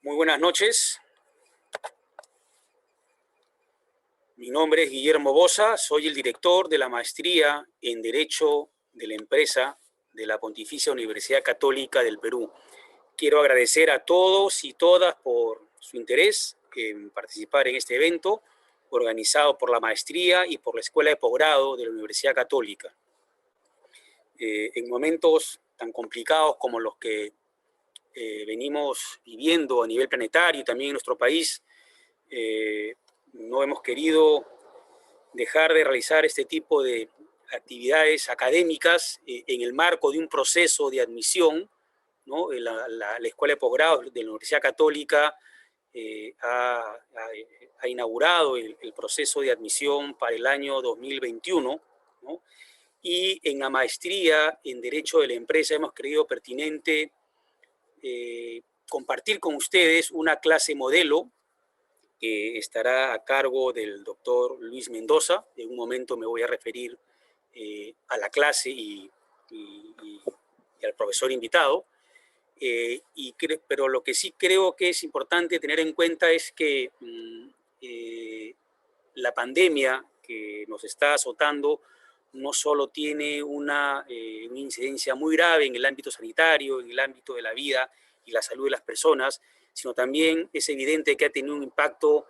Muy buenas noches. Mi nombre es Guillermo Boza, soy el director de la Maestría en Derecho de la Empresa de la Pontificia Universidad Católica del Perú. Quiero agradecer a todos y todas por su interés en participar en este evento organizado por la Maestría y por la Escuela de Posgrado de la Universidad Católica. En momentos tan complicados como los que venimos viviendo a nivel planetario y también en nuestro país, no hemos querido dejar de realizar este tipo de actividades académicas en el marco de un proceso de admisión, ¿no? La Escuela de Posgrado de la Universidad Católica ha inaugurado el proceso de admisión para el año 2021, ¿no? Y en la maestría en Derecho de la Empresa hemos creído pertinente compartir con ustedes una clase modelo que estará a cargo del doctor Luis Mendoza. En un momento me voy a referir a la clase y al profesor invitado. Pero lo que sí creo que es importante tener en cuenta es que la pandemia que nos está azotando no solo tiene una incidencia muy grave en el ámbito sanitario, en el ámbito de la vida y la salud de las personas, sino también es evidente que ha tenido un impacto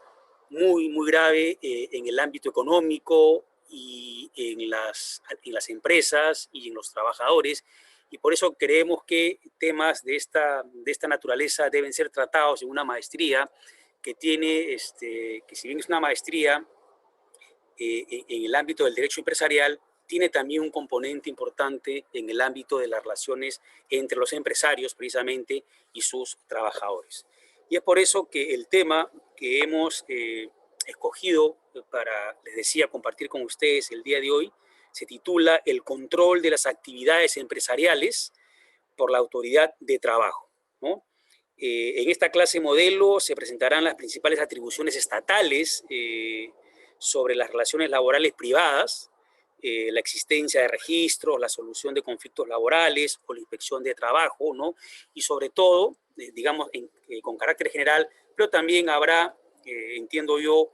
muy, muy grave en el ámbito económico y en las empresas y en los trabajadores. Y por eso creemos que temas de esta naturaleza deben ser tratados en una maestría que tiene, que si bien es una maestría en el ámbito del derecho empresarial, tiene también un componente importante en el ámbito de las relaciones entre los empresarios, precisamente, y sus trabajadores. Y es por eso que el tema que hemos escogido para, les decía, compartir con ustedes el día de hoy, se titula El control de las actividades empresariales por la autoridad de trabajo, ¿no? En esta clase modelo se presentarán las principales atribuciones estatales sobre las relaciones laborales privadas, la existencia de registros, la solución de conflictos laborales o la inspección de trabajo, ¿no? Y sobre todo, digamos, con carácter general, pero también habrá, entiendo yo,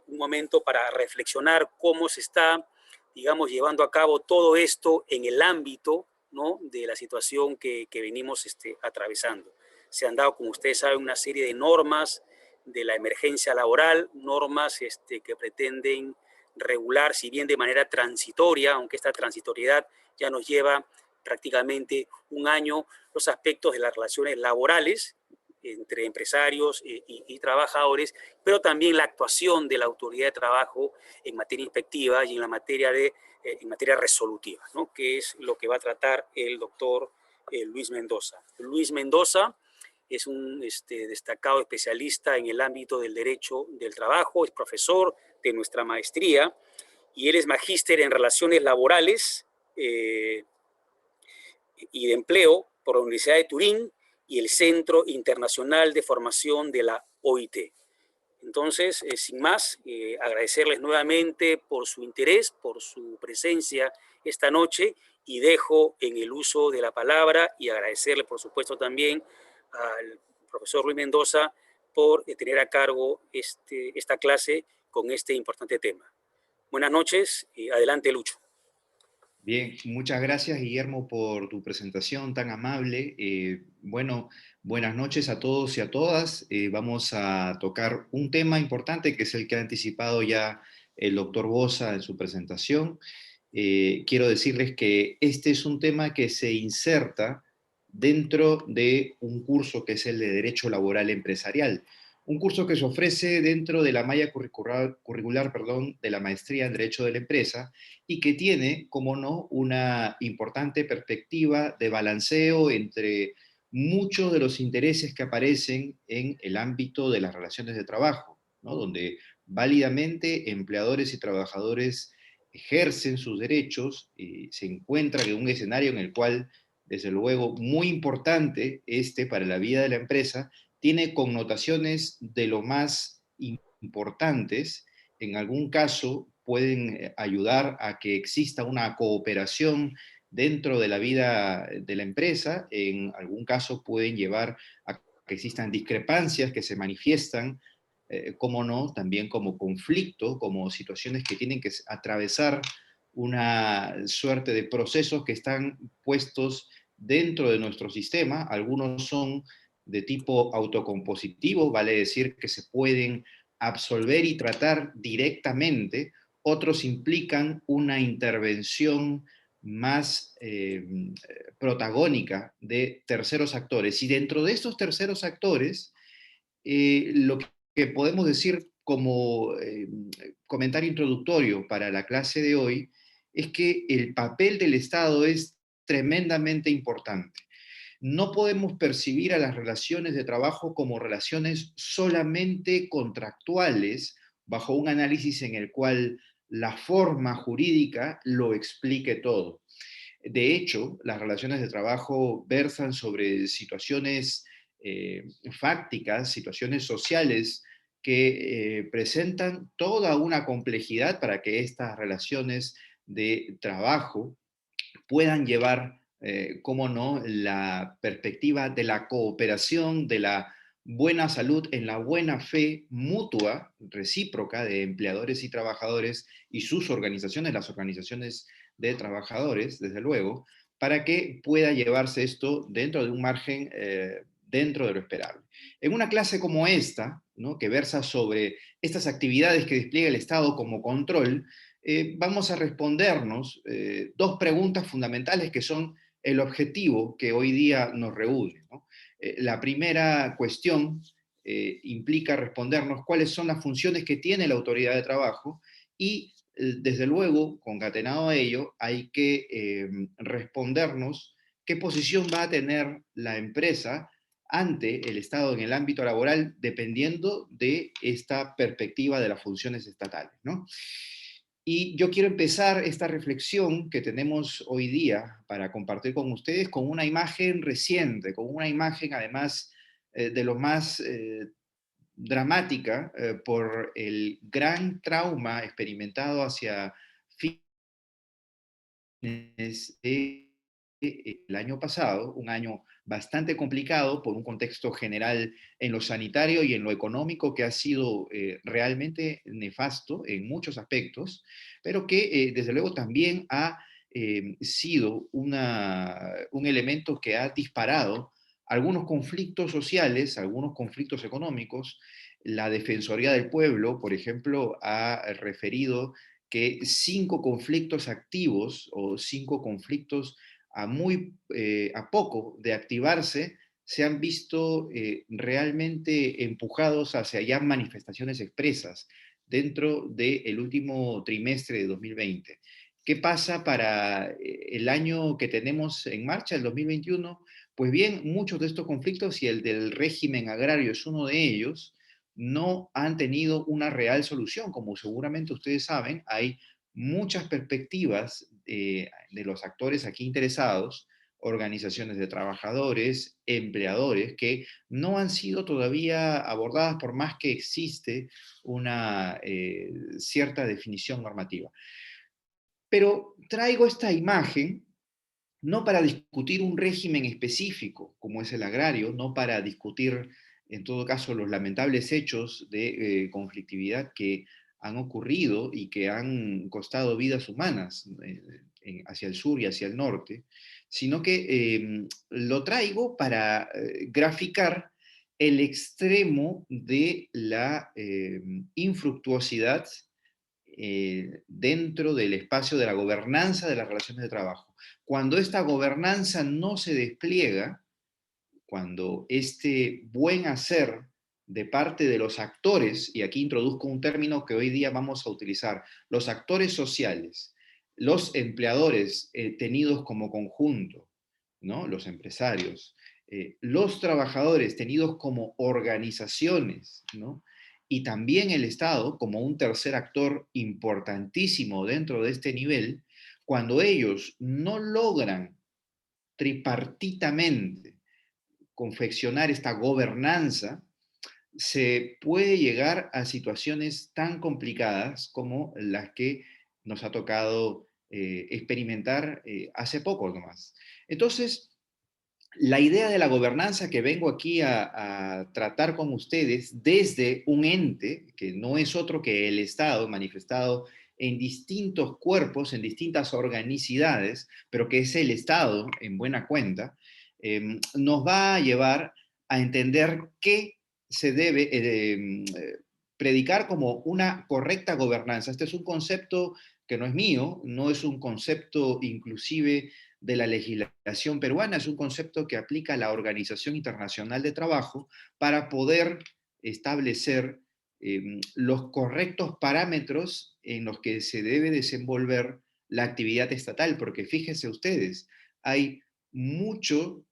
un momento para reflexionar cómo se está, digamos, llevando a cabo todo esto en el ámbito, ¿no?, de la situación que venimos atravesando. Se han dado, como ustedes saben, una serie de normas de la emergencia laboral, normas que pretenden regular, si bien de manera transitoria, aunque esta transitoriedad ya nos lleva prácticamente un año, los aspectos de las relaciones laborales entre empresarios y trabajadores, pero también la actuación de la autoridad de trabajo en materia inspectiva y en la materia en materia resolutiva, ¿no?, que es lo que va a tratar el doctor Luis Mendoza. Luis Mendoza es un destacado especialista en el ámbito del derecho del trabajo, es profesor de nuestra maestría y él es magíster en relaciones laborales y de empleo por la Universidad de Turín y el Centro Internacional de Formación de la OIT. Entonces, sin más, agradecerles nuevamente por su interés, por su presencia esta noche, y dejo en el uso de la palabra y agradecerle, por supuesto, también al profesor Luis Mendoza por tener a cargo esta clase con este importante tema. Buenas noches y adelante, Lucho. Bien, muchas gracias, Guillermo, por tu presentación tan amable. Bueno, buenas noches a todos y a todas. Vamos a tocar un tema importante que es el que ha anticipado ya el doctor Boza en su presentación. Quiero decirles que este es un tema que se inserta dentro de un curso que es el de Derecho Laboral Empresarial, un curso que se ofrece dentro de la malla curricular, de la Maestría en Derecho de la Empresa y que tiene, como no, una importante perspectiva de balanceo entre muchos de los intereses que aparecen en el ámbito de las relaciones de trabajo, ¿no?, donde válidamente empleadores y trabajadores ejercen sus derechos y se encuentran en un escenario en el cual, desde luego, muy importante para la vida de la empresa, tiene connotaciones de lo más importantes. En algún caso pueden ayudar a que exista una cooperación dentro de la vida de la empresa, en algún caso pueden llevar a que existan discrepancias que se manifiestan, cómo no, también como conflicto, como situaciones que tienen que atravesar una suerte de procesos que están puestos dentro de nuestro sistema. Algunos son de tipo autocompositivo, vale decir que se pueden absolver y tratar directamente. Otros implican una intervención más protagónica de terceros actores. Y dentro de estos terceros actores, lo que podemos decir como comentario introductorio para la clase de hoy es que el papel del Estado es tremendamente importante. No podemos percibir a las relaciones de trabajo como relaciones solamente contractuales, bajo un análisis en el cual la forma jurídica lo explique todo. De hecho, las relaciones de trabajo versan sobre situaciones fácticas, situaciones sociales que presentan toda una complejidad para que estas relaciones de trabajo puedan llevar, cómo no, la perspectiva de la cooperación, de la buena salud en la buena fe mutua, recíproca de empleadores y trabajadores y sus organizaciones, las organizaciones de trabajadores, desde luego, para que pueda llevarse esto dentro de un margen dentro de lo esperable. En una clase como esta, ¿no?, que versa sobre estas actividades que despliega el Estado como control, vamos a respondernos dos preguntas fundamentales que son el objetivo que hoy día nos reúne, ¿no? La primera cuestión implica respondernos cuáles son las funciones que tiene la autoridad de trabajo y, desde luego, concatenado a ello, hay que respondernos qué posición va a tener la empresa ante el Estado en el ámbito laboral, dependiendo de esta perspectiva de las funciones estatales, ¿no? Y yo quiero empezar esta reflexión que tenemos hoy día para compartir con ustedes con una imagen reciente, con una imagen además de lo más dramática por el gran trauma experimentado hacia el año pasado, un año bastante complicado por un contexto general en lo sanitario y en lo económico que ha sido realmente nefasto en muchos aspectos, pero que desde luego también ha sido un elemento que ha disparado algunos conflictos sociales, algunos conflictos económicos. La Defensoría del Pueblo, por ejemplo, ha referido que 5 conflictos activos o 5 conflictos a poco de activarse se han visto realmente empujados hacia ya manifestaciones expresas dentro del último trimestre de 2020. ¿Qué pasa para el año que tenemos en marcha, el 2021? Pues bien, muchos de estos conflictos, y el del régimen agrario es uno de ellos, no han tenido una real solución. Como seguramente ustedes saben, hay muchas perspectivas de los actores aquí interesados, organizaciones de trabajadores, empleadores, que no han sido todavía abordadas por más que existe una cierta definición normativa. Pero traigo esta imagen no para discutir un régimen específico, como es el agrario, no para discutir, en todo caso, los lamentables hechos de conflictividad que han ocurrido y que han costado vidas humanas hacia el sur y hacia el norte, sino que lo traigo para graficar el extremo de la infructuosidad dentro del espacio de la gobernanza de las relaciones de trabajo. Cuando esta gobernanza no se despliega, cuando este buen hacer de parte de los actores, y aquí introduzco un término que hoy día vamos a utilizar, los actores sociales, los empleadores tenidos como conjunto, ¿no?, los empresarios, los trabajadores tenidos como organizaciones, ¿no?, y también el Estado como un tercer actor importantísimo dentro de este nivel, cuando ellos no logran tripartitamente confeccionar esta gobernanza, se puede llegar a situaciones tan complicadas como las que nos ha tocado experimentar hace poco nomás. Entonces, La idea de la gobernanza que vengo aquí a tratar con ustedes desde un ente que no es otro que el Estado, manifestado en distintos cuerpos, en distintas organicidades, pero que es el Estado en buena cuenta, nos va a llevar a entender qué se debe predicar como una correcta gobernanza. Este es un concepto que no es mío, no es un concepto inclusive de la legislación peruana, es un concepto que aplica la Organización Internacional de Trabajo para poder establecer los correctos parámetros en los que se debe desenvolver la actividad estatal, porque fíjense ustedes, hay mucho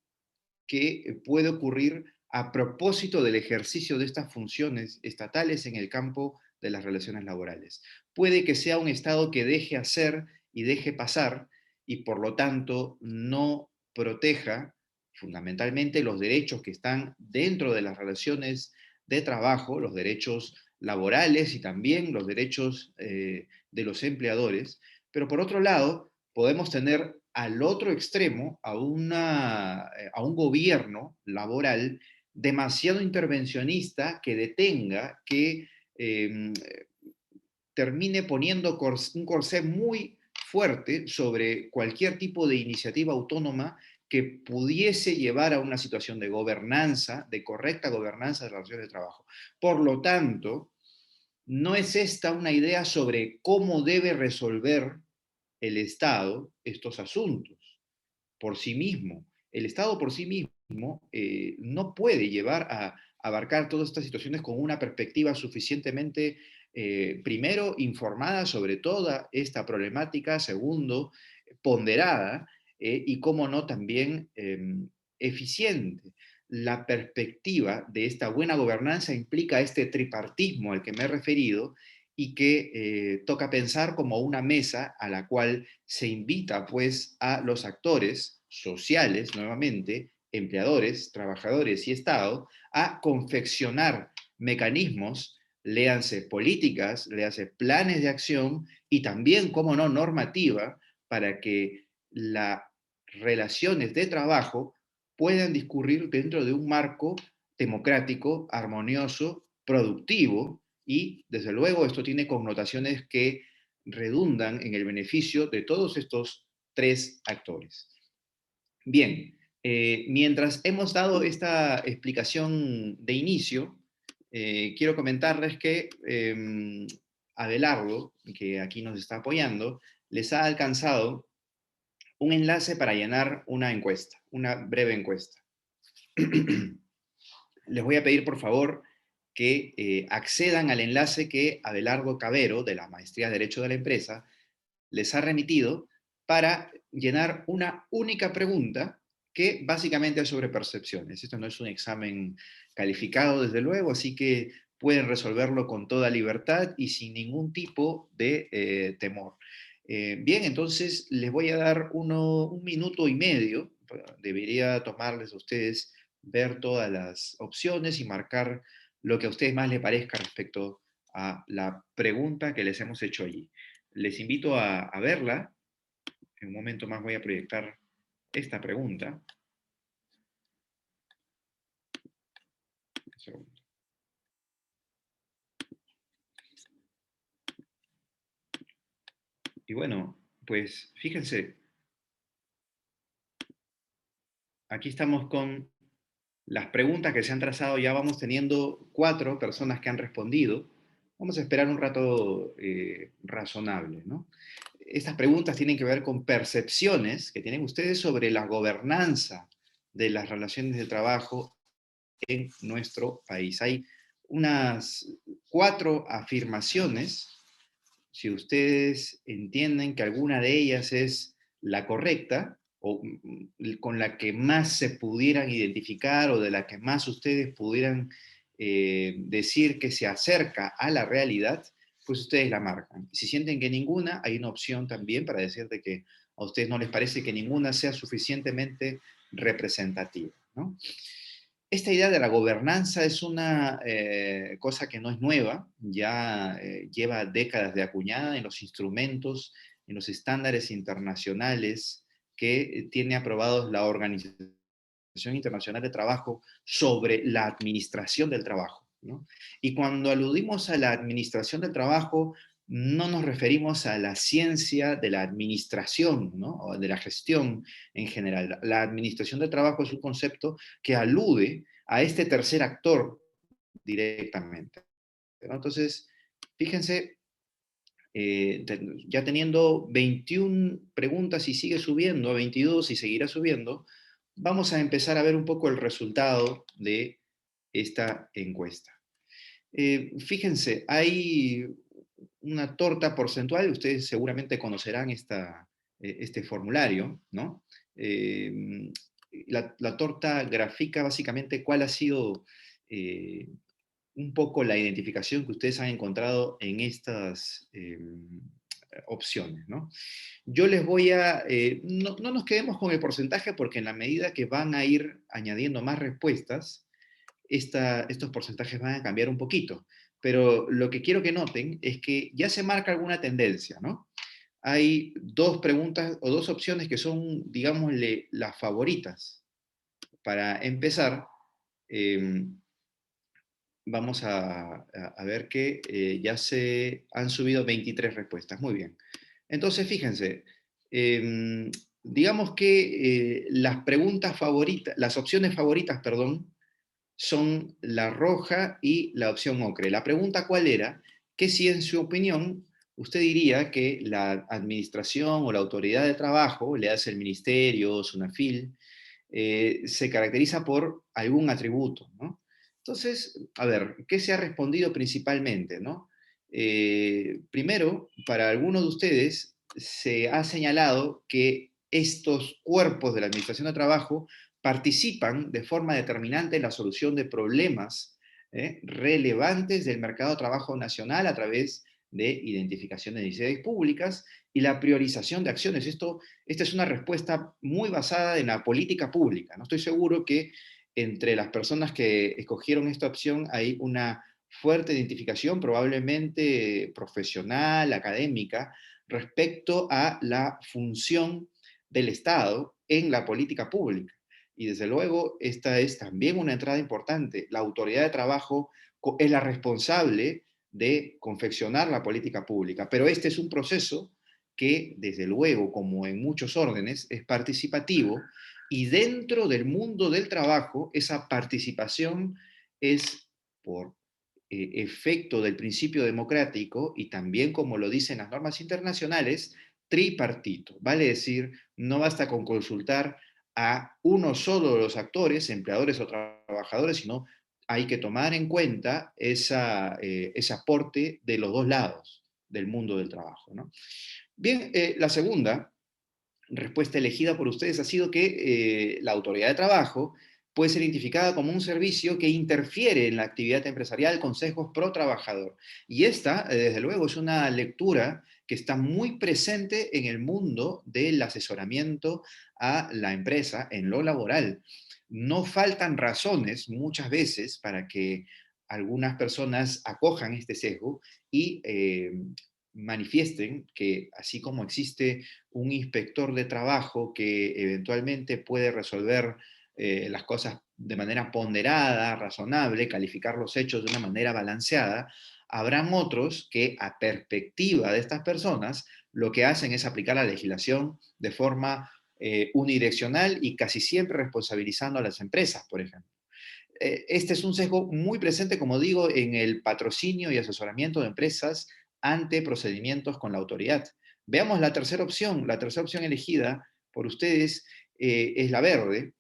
que puede ocurrir a propósito del ejercicio de estas funciones estatales en el campo de las relaciones laborales. Puede que sea un Estado que deje hacer y deje pasar y por lo tanto no proteja fundamentalmente los derechos que están dentro de las relaciones de trabajo, los derechos laborales y también los derechos de los empleadores, pero por otro lado podemos tener al otro extremo a un gobierno laboral demasiado intervencionista que detenga, que eh, termine poniendo un corsé muy fuerte sobre cualquier tipo de iniciativa autónoma que pudiese llevar a una situación de gobernanza, de correcta gobernanza de las relaciones de trabajo. Por lo tanto, no es esta una idea sobre cómo debe resolver el Estado estos asuntos por sí mismo. El Estado por sí mismo no puede llevar a abarcar todas estas situaciones con una perspectiva suficientemente, primero, informada sobre toda esta problemática, segundo, ponderada, y, cómo no, también eficiente. La perspectiva de esta buena gobernanza implica este tripartismo al que me he referido y que toca pensar como una mesa a la cual se invita pues a los actores sociales, nuevamente, empleadores, trabajadores y Estado, a confeccionar mecanismos, léanse políticas, léanse planes de acción y también, como no, normativa, para que las relaciones de trabajo puedan discurrir dentro de un marco democrático, armonioso, productivo, y desde luego esto tiene connotaciones que redundan en el beneficio de todos estos tres actores. Bien, mientras hemos dado esta explicación de inicio, quiero comentarles que Abelardo, que aquí nos está apoyando, les ha alcanzado un enlace para llenar una encuesta, una breve encuesta. Les voy a pedir, por favor, que accedan al enlace que Abelardo Cabero, de la Maestría de Derecho de la Empresa, les ha remitido para llenar una única pregunta que básicamente es sobre percepciones. Esto no es un examen calificado, desde luego, así que pueden resolverlo con toda libertad y sin ningún tipo de temor. Bien, entonces les voy a dar un minuto y medio. Debería tomarles a ustedes ver todas las opciones y marcar lo que a ustedes más les parezca respecto a la pregunta que les hemos hecho allí. Les invito a verla. En un momento más voy a proyectar esta pregunta. Un segundo. Y bueno, pues fíjense, aquí estamos con las preguntas que se han trazado, ya vamos teniendo 4 personas que han respondido. Vamos a esperar un rato razonable, ¿no? Estas preguntas tienen que ver con percepciones que tienen ustedes sobre la gobernanza de las relaciones de trabajo en nuestro país. Hay unas 4 afirmaciones. Si ustedes entienden que alguna de ellas es la correcta o con la que más se pudieran identificar o de la que más ustedes pudieran decir que se acerca a la realidad, pues ustedes la marcan. Si sienten que ninguna, hay una opción también para decirte que a ustedes no les parece que ninguna sea suficientemente representativa, ¿no? Esta idea de la gobernanza es una cosa que no es nueva, ya lleva décadas de acuñada en los instrumentos, en los estándares internacionales que tiene aprobados la Organización Internacional de Trabajo sobre la administración del trabajo, ¿no? Y cuando aludimos a la administración del trabajo, no nos referimos a la ciencia de la administración, ¿no? O de la gestión en general. La administración del trabajo es un concepto que alude a este tercer actor directamente, ¿no? Entonces, fíjense, ya teniendo 21 preguntas y sigue subiendo a 22 y seguirá subiendo, vamos a empezar a ver un poco el resultado de esta encuesta. Fíjense, hay una torta porcentual, ustedes seguramente conocerán este formulario, ¿no? La torta grafica básicamente cuál ha sido un poco la identificación que ustedes han encontrado en estas opciones, ¿no? Yo les voy a, no nos quedemos con el porcentaje porque en la medida que van a ir añadiendo más respuestas, estos porcentajes van a cambiar un poquito. Pero lo que quiero que noten es que ya se marca alguna tendencia, ¿no? Hay dos preguntas o dos opciones que son, digámosle, las favoritas. Para empezar, eh, vamos a ver que ya se han subido 23 respuestas. Muy bien. Entonces, fíjense, digamos que las preguntas favoritas, las opciones favoritas, perdón, son la roja y la opción ocre. La pregunta cuál era, que si en su opinión usted diría que la administración o la autoridad de trabajo, le hace el ministerio, SUNAFIL, se caracteriza por algún atributo, ¿no? Entonces, a ver, ¿qué se ha respondido principalmente, no? Primero, para algunos de ustedes se ha señalado que estos cuerpos de la Administración de Trabajo participan de forma determinante en la solución de problemas relevantes del mercado de trabajo nacional a través de identificación de necesidades públicas y la priorización de acciones. Esta es una respuesta muy basada en la política pública. No estoy seguro que entre las personas que escogieron esta opción hay una fuerte identificación, probablemente profesional, académica, respecto a la función del Estado en la política pública. Y desde luego, esta es también una entrada importante. La autoridad de trabajo es la responsable de confeccionar la política pública, pero este es un proceso que, desde luego, como en muchos órdenes, es participativo y dentro del mundo del trabajo, esa participación es por efecto del principio democrático y también, como lo dicen las normas internacionales, tripartito. Vale decir, no basta con consultar a uno solo de los actores, empleadores o trabajadores, sino hay que tomar en cuenta ese aporte de los dos lados del mundo del trabajo, ¿no? Bien, la segunda respuesta elegida por ustedes ha sido que la autoridad de trabajo puede ser identificada como un servicio que interfiere en la actividad empresarial con sesgos pro trabajador. Y esta, desde luego, es una lectura que está muy presente en el mundo del asesoramiento a la empresa en lo laboral. No faltan razones muchas veces para que algunas personas acojan este sesgo y manifiesten que así como existe un inspector de trabajo que eventualmente puede resolver las cosas de manera ponderada, razonable, calificar los hechos de una manera balanceada, habrán otros que a perspectiva de estas personas lo que hacen es aplicar la legislación de forma unidireccional y casi siempre responsabilizando a las empresas, por ejemplo. Este es un sesgo muy presente, como digo, en el patrocinio y asesoramiento de empresas ante procedimientos con la autoridad. Veamos la tercera opción. La tercera opción elegida por ustedes es la verde.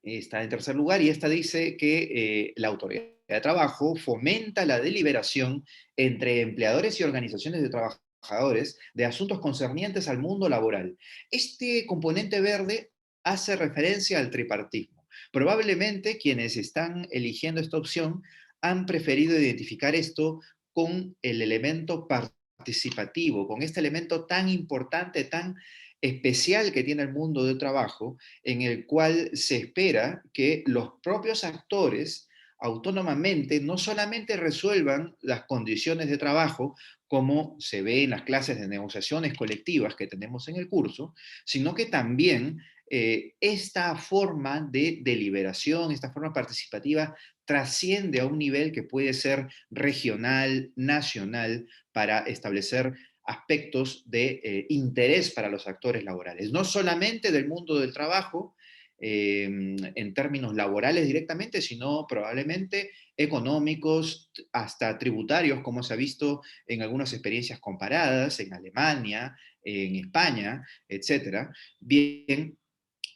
Está en tercer lugar y esta dice que la autoridad de trabajo fomenta la deliberación entre empleadores y organizaciones de trabajadores de asuntos concernientes al mundo laboral. Este componente verde hace referencia al tripartismo. Probablemente quienes están eligiendo esta opción han preferido identificar esto con el elemento participativo, con este elemento tan importante, tan especial que tiene el mundo del trabajo, en el cual se espera que los propios actores autónomamente no solamente resuelvan las condiciones de trabajo, como se ve en las clases de negociaciones colectivas que tenemos en el curso, sino que también esta forma de deliberación, esta forma participativa, trasciende a un nivel que puede ser regional, nacional, para establecer aspectos de interés para los actores laborales, no solamente del mundo del trabajo, en términos laborales directamente, sino probablemente económicos, hasta tributarios, como se ha visto en algunas experiencias comparadas en Alemania, en España, etcétera. Bien,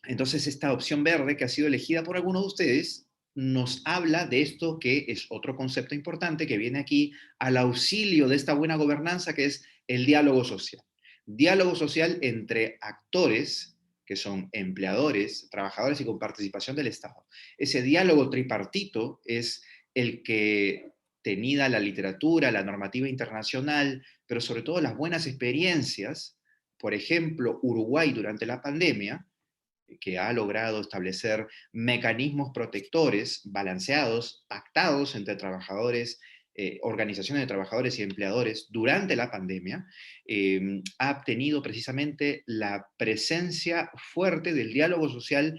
entonces esta opción verde que ha sido elegida por algunos de ustedes nos habla de esto, que es otro concepto importante que viene aquí al auxilio de esta buena gobernanza, que es el diálogo social. Diálogo social entre actores que son empleadores, trabajadores y con participación del Estado. Ese diálogo tripartito es el que, tenida la literatura, la normativa internacional, pero sobre todo las buenas experiencias, por ejemplo, Uruguay durante la pandemia, que ha logrado establecer mecanismos protectores balanceados, pactados entre trabajadores, organizaciones de trabajadores y empleadores durante la pandemia, ha obtenido precisamente la presencia fuerte del diálogo social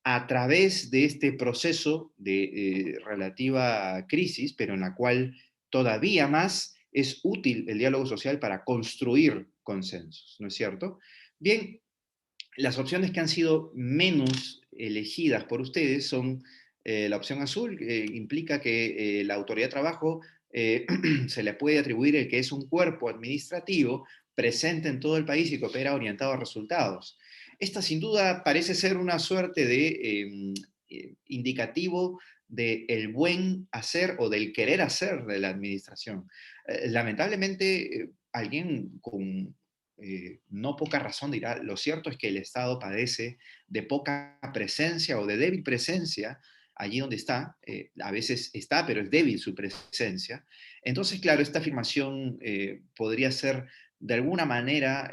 a través de este proceso de relativa crisis, pero en la cual todavía más es útil el diálogo social para construir consensos, ¿no es cierto? Bien, las opciones que han sido menos elegidas por ustedes son la opción azul, que implica que la autoridad de trabajo se le puede atribuir el que es un cuerpo administrativo presente en todo el país y que opera orientado a resultados. Esta sin duda parece ser una suerte de indicativo del buen hacer o del querer hacer de la administración. Lamentablemente, alguien con no poca razón dirá, lo cierto es que el Estado padece de poca presencia o de débil presencia allí donde está, a veces está, pero es débil su presencia. Entonces, claro, esta afirmación podría ser de alguna manera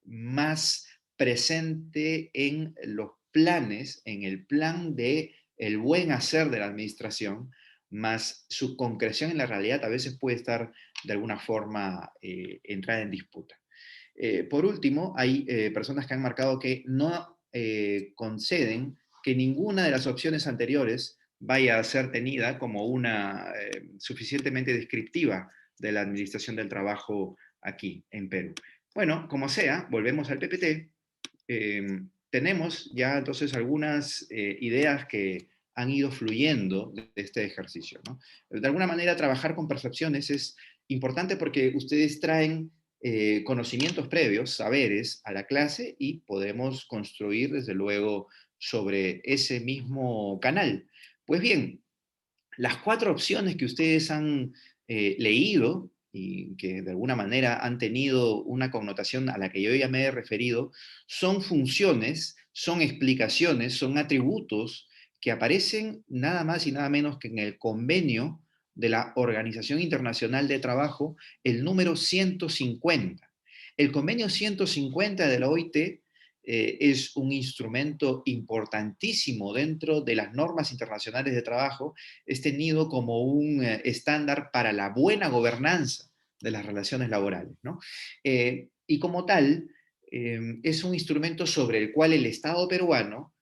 más presente en los planes, en el plan de el buen hacer de la administración, más su concreción en la realidad a veces puede estar de alguna forma entrada en disputa. Por último, hay personas que han marcado que no conceden que ninguna de las opciones anteriores vaya a ser tenida como una suficientemente descriptiva de la administración del trabajo aquí en Perú. Bueno, como sea, volvemos al PPT. Tenemos ya entonces algunas ideas que han ido fluyendo de este ejercicio, ¿no? De alguna manera, trabajar con percepciones es importante porque ustedes traen conocimientos previos, saberes a la clase y podemos construir desde luego sobre ese mismo canal. Pues bien, las cuatro opciones que ustedes han leído y que de alguna manera han tenido una connotación a la que yo ya me he referido, son funciones, son explicaciones, son atributos que aparecen nada más y nada menos que en el convenio de la Organización Internacional de Trabajo, el número 150. El convenio 150 de la OIT es un instrumento importantísimo dentro de las normas internacionales de trabajo, es tenido como un estándar para la buena gobernanza de las relaciones laborales, ¿no? Y como tal, es un instrumento sobre el cual el Estado peruano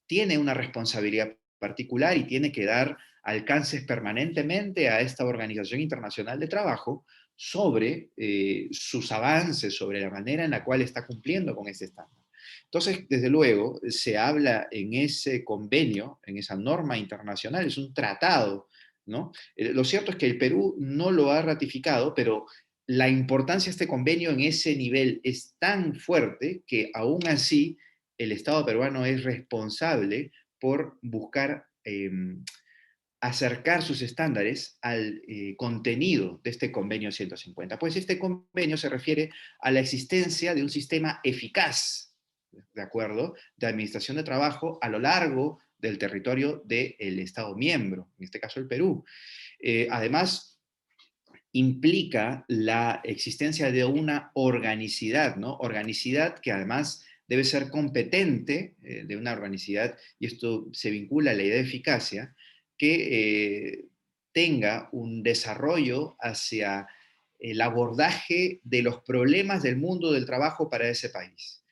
tiene una responsabilidad particular y tiene que dar alcances permanentemente a esta Organización Internacional de Trabajo sobre sus avances, sobre la manera en la cual está cumpliendo con ese estándar. Entonces, desde luego, se habla en ese convenio, en esa norma internacional, es un tratado, ¿no? Lo cierto es que el Perú no lo ha ratificado, pero la importancia de este convenio en ese nivel es tan fuerte que aún así el Estado peruano es responsable por buscar acercar sus estándares al contenido de este convenio 150. Pues este convenio se refiere a la existencia de un sistema eficaz, ¿de acuerdo?, de administración de trabajo a lo largo del territorio del Estado miembro, en este caso el Perú. Además, implica la existencia de una organicidad, ¿no? Organicidad que además debe ser competente, de una organicidad, y esto se vincula a la idea de eficacia, que tenga un desarrollo hacia el abordaje de los problemas del mundo del trabajo para ese país.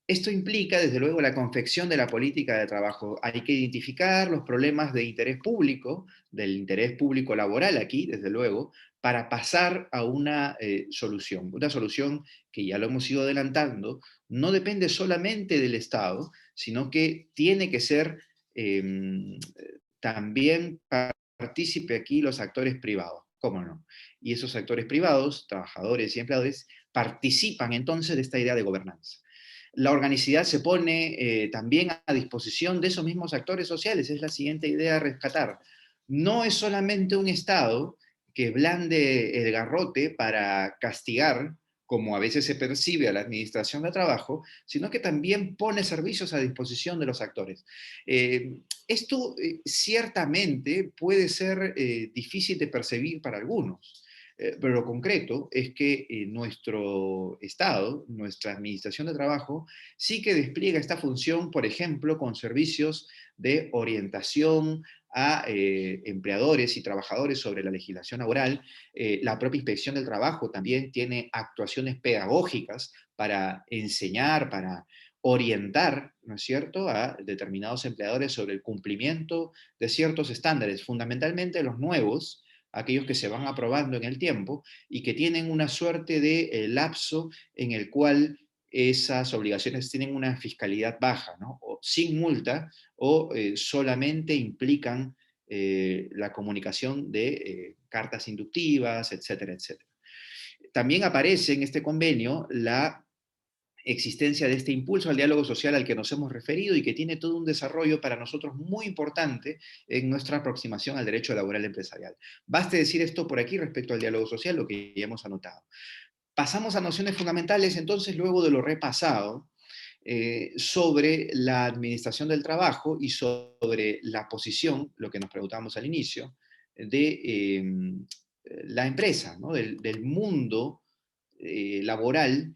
Esto implica, desde luego, la confección de la política de trabajo. Hay que identificar los problemas de interés público, del interés público laboral aquí, desde luego, para pasar a una solución. Una solución que ya lo hemos ido adelantando, no depende solamente del Estado, sino que tiene que ser también partícipe aquí los actores privados. ¿Cómo no? Y esos actores privados, trabajadores y empleadores, participan entonces de esta idea de gobernanza. La organicidad se pone también a disposición de esos mismos actores sociales, es la siguiente idea a rescatar. No es solamente un Estado que blande el garrote para castigar, como a veces se percibe a la administración de trabajo, sino que también pone servicios a disposición de los actores. Esto ciertamente puede ser difícil de percibir para algunos. Pero lo concreto es que nuestro Estado, nuestra Administración de Trabajo, sí que despliega esta función, por ejemplo, con servicios de orientación a empleadores y trabajadores sobre la legislación laboral. La propia Inspección del Trabajo también tiene actuaciones pedagógicas para enseñar, para orientar, ¿no es cierto?, a determinados empleadores sobre el cumplimiento de ciertos estándares, fundamentalmente los nuevos, aquellos que se van aprobando en el tiempo y que tienen una suerte de lapso en el cual esas obligaciones tienen una fiscalidad baja, ¿no? O sin multa o solamente implican la comunicación de cartas inductivas, etcétera, etcétera. También aparece en este convenio la existencia de este impulso al diálogo social al que nos hemos referido y que tiene todo un desarrollo para nosotros muy importante en nuestra aproximación al derecho laboral empresarial. Baste decir esto por aquí respecto al diálogo social, lo que ya hemos anotado. Pasamos a nociones fundamentales, entonces, luego de lo repasado, sobre la administración del trabajo y sobre la posición, lo que nos preguntábamos al inicio, de la empresa, ¿no? del mundo laboral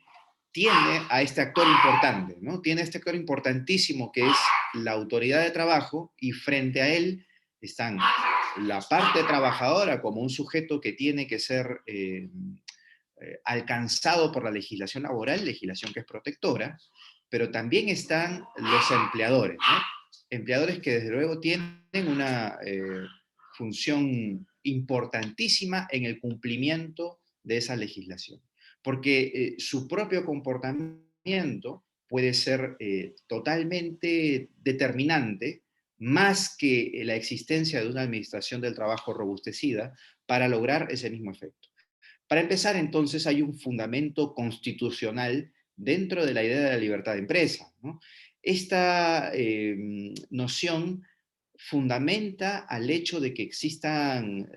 tiene a este actor importante, ¿no? Tiene a este actor importantísimo que es la autoridad de trabajo y frente a él están la parte trabajadora como un sujeto que tiene que ser alcanzado por la legislación laboral, legislación que es protectora, pero también están los empleadores, ¿no? Empleadores que desde luego tienen una función importantísima en el cumplimiento de esa legislación, porque su propio comportamiento puede ser totalmente determinante, más que la existencia de una administración del trabajo robustecida para lograr ese mismo efecto. Para empezar, entonces, hay un fundamento constitucional dentro de la idea de la libertad de empresa, ¿no? Esta noción fundamenta al hecho de que existan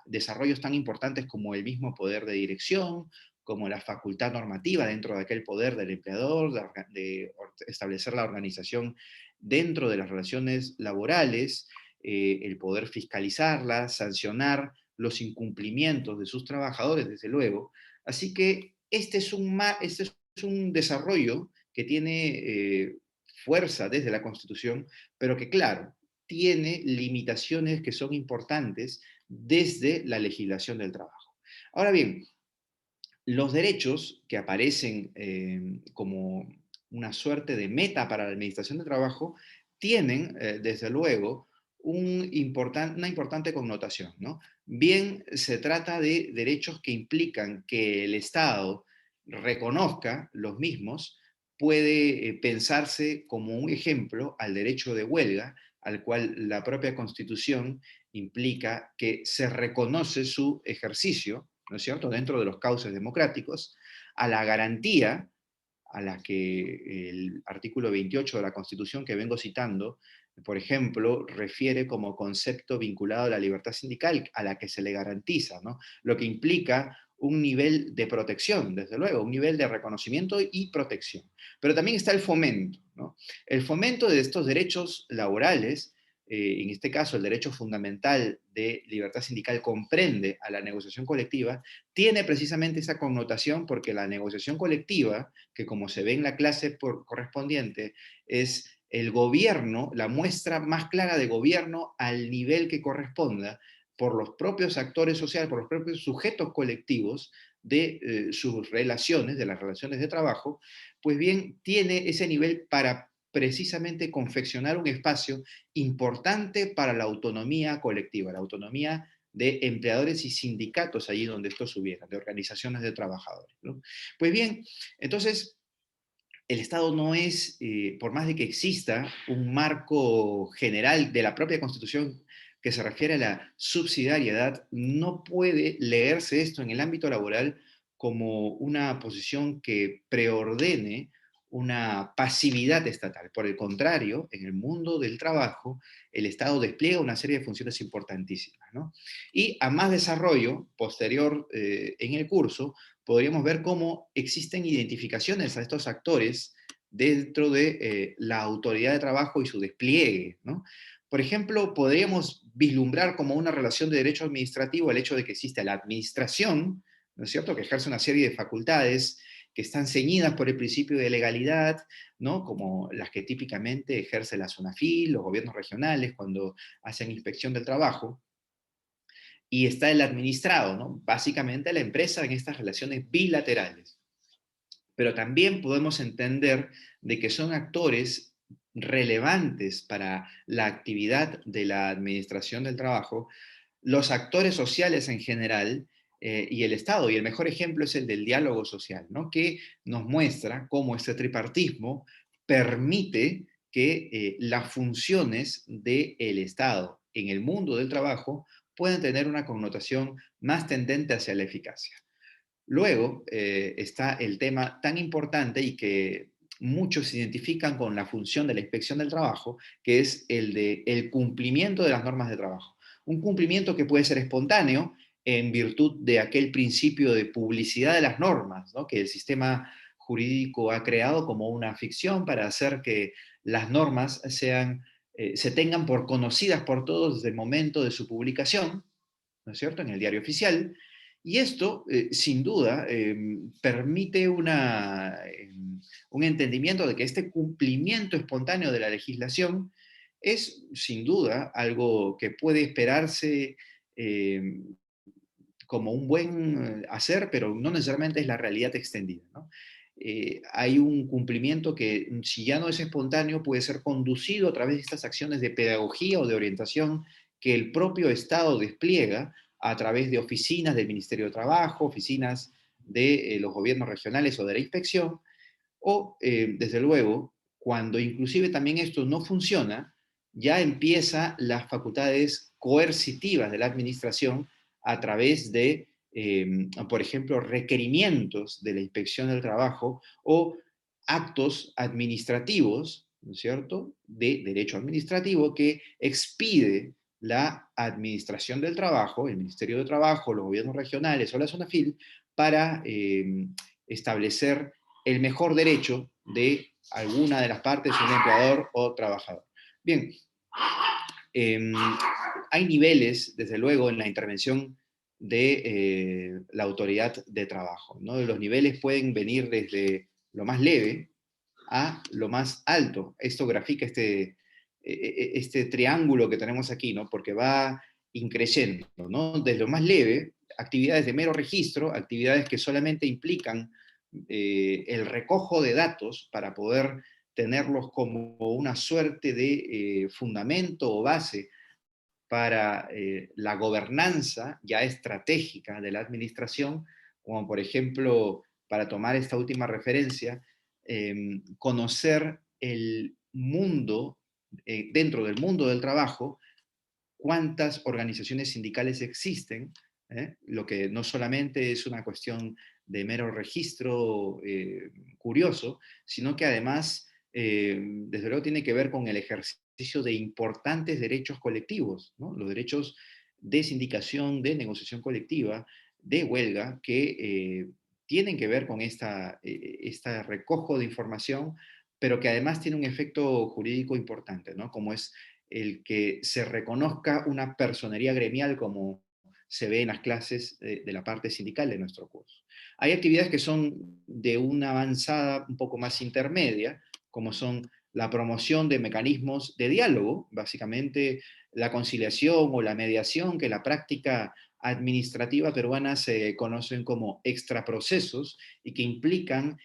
desarrollos tan importantes como el mismo poder de dirección, como la facultad normativa dentro de aquel poder del empleador, de establecer la organización dentro de las relaciones laborales, el poder fiscalizarlas, sancionar los incumplimientos de sus trabajadores, desde luego. Así que este es un desarrollo que tiene fuerza desde la Constitución, pero que, claro, tiene limitaciones que son importantes desde la legislación del trabajo. Ahora bien, los derechos que aparecen como una suerte de meta para la administración del trabajo tienen, desde luego, una importante connotación, ¿no? Bien, se trata de derechos que implican que el Estado reconozca los mismos, puede pensarse como un ejemplo al derecho de huelga, al cual la propia Constitución implica que se reconoce su ejercicio, ¿no es cierto?, dentro de los cauces democráticos, a la garantía a la que el artículo 28 de la Constitución que vengo citando, por ejemplo, refiere como concepto vinculado a la libertad sindical, a la que se le garantiza, ¿no? Lo que implica un nivel de protección, desde luego, un nivel de reconocimiento y protección. Pero también está el fomento, ¿no? El fomento de estos derechos laborales, en este caso el derecho fundamental de libertad sindical comprende a la negociación colectiva, tiene precisamente esa connotación porque la negociación colectiva, que como se ve en la clase correspondiente, es el gobierno, la muestra más clara de gobierno al nivel que corresponda por los propios actores sociales, por los propios sujetos colectivos de sus relaciones, de las relaciones de trabajo, pues bien, tiene ese nivel para precisamente confeccionar un espacio importante para la autonomía colectiva, la autonomía de empleadores y sindicatos allí donde esto subiera, de organizaciones de trabajadores, ¿no? Pues bien, entonces el Estado no es, por más de que exista un marco general de la propia Constitución que se refiere a la subsidiariedad, no puede leerse esto en el ámbito laboral como una posición que preordene una pasividad estatal. Por el contrario, en el mundo del trabajo, el Estado despliega una serie de funciones importantísimas, ¿no? Y a más desarrollo posterior en el curso, podríamos ver cómo existen identificaciones a estos actores dentro de la autoridad de trabajo y su despliegue, ¿no? Por ejemplo, podríamos vislumbrar como una relación de derecho administrativo el hecho de que existe la administración, ¿no es cierto?, que ejerce una serie de facultades que están ceñidas por el principio de legalidad, ¿no?, como las que típicamente ejerce la SUNAFIL, los gobiernos regionales cuando hacen inspección del trabajo, y está el administrado, ¿no?, básicamente la empresa en estas relaciones bilaterales. Pero también podemos entender de que son actores relevantes para la actividad de la administración del trabajo, los actores sociales en general y el Estado. Y el mejor ejemplo es el del diálogo social, ¿no?, que nos muestra cómo este tripartismo permite que las funciones del Estado en el mundo del trabajo puedan tener una connotación más tendente hacia la eficacia. Luego está el tema tan importante y que muchos se identifican con la función de la inspección del trabajo, que es el de el cumplimiento de las normas de trabajo. Un cumplimiento que puede ser espontáneo en virtud de aquel principio de publicidad de las normas, ¿no?, que el sistema jurídico ha creado como una ficción para hacer que las normas sean, se tengan por conocidas por todos desde el momento de su publicación, ¿no es cierto?, en el diario oficial. Y esto, sin duda, permite un entendimiento de que este cumplimiento espontáneo de la legislación es, sin duda, algo que puede esperarse eh, como un buen hacer, pero no necesariamente es la realidad extendida, ¿no? Hay un cumplimiento que, si ya no es espontáneo, puede ser conducido a través de estas acciones de pedagogía o de orientación que el propio Estado despliega a través de oficinas del Ministerio de Trabajo, oficinas de los gobiernos regionales o de la inspección, o, desde luego, cuando inclusive también esto no funciona, ya empieza las facultades coercitivas de la administración a través de, por ejemplo, requerimientos de la inspección del trabajo o actos administrativos, ¿no es cierto?, de derecho administrativo que expide la administración del trabajo, el Ministerio de Trabajo, los gobiernos regionales o la SONAFIL, para establecer el mejor derecho de alguna de las partes, un empleador o trabajador. Bien, eh, hay niveles, desde luego, en la intervención de la autoridad de trabajo, ¿no? Los niveles pueden venir desde lo más leve a lo más alto. Esto grafica este triángulo que tenemos aquí, ¿no?, porque va increciendo, ¿no? Desde lo más leve, actividades de mero registro, actividades que solamente implican el recojo de datos para poder tenerlos como una suerte de fundamento o base para la gobernanza ya estratégica de la administración, como por ejemplo, para tomar esta última referencia, conocer el mundo, dentro del mundo del trabajo, cuántas organizaciones sindicales existen, lo que no solamente es una cuestión de mero registro curioso, sino que además, desde luego, tiene que ver con el ejercicio de importantes derechos colectivos, ¿no?, los derechos de sindicación, de negociación colectiva, de huelga, que tienen que ver con esta recojo de información, pero que además tiene un efecto jurídico importante, ¿no?, como es el que se reconozca una personería gremial como se ve en las clases de la parte sindical de nuestro curso. Hay actividades que son de una avanzada un poco más intermedia, como son la promoción de mecanismos de diálogo, básicamente la conciliación o la mediación, que en la práctica administrativa peruana se conocen como extraprocesos y que implican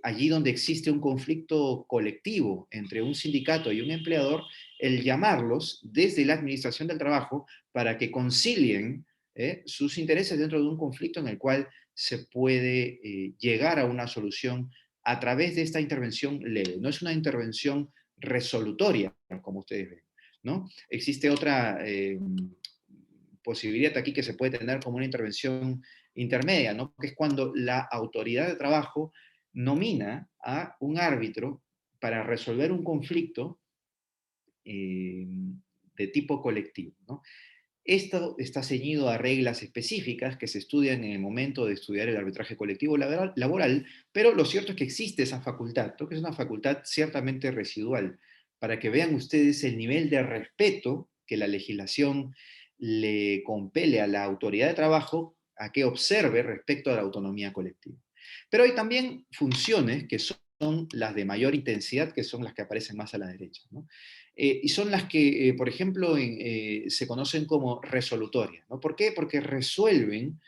allí donde existe un conflicto colectivo entre un sindicato y un empleador, el llamarlos desde la administración del trabajo para que concilien sus intereses dentro de un conflicto en el cual se puede llegar a una solución a través de esta intervención leve. No es una intervención resolutoria, como ustedes ven, ¿no? Existe otra posibilidad aquí que se puede tener como una intervención intermedia, ¿no? Que es cuando la autoridad de trabajo nomina a un árbitro para resolver un conflicto de tipo colectivo, ¿no? Esto está ceñido a reglas específicas que se estudian en el momento de estudiar el arbitraje colectivo laboral, pero lo cierto es que existe esa facultad, ¿no? Que es una facultad ciertamente residual, para que vean ustedes el nivel de respeto que la legislación le compele a la autoridad de trabajo a que observe respecto a la autonomía colectiva. Pero hay también funciones que son las de mayor intensidad, que son las que aparecen más a la derecha, ¿no? Y son las que, por ejemplo, se conocen como resolutorias, ¿no? ¿Por qué? Porque resuelven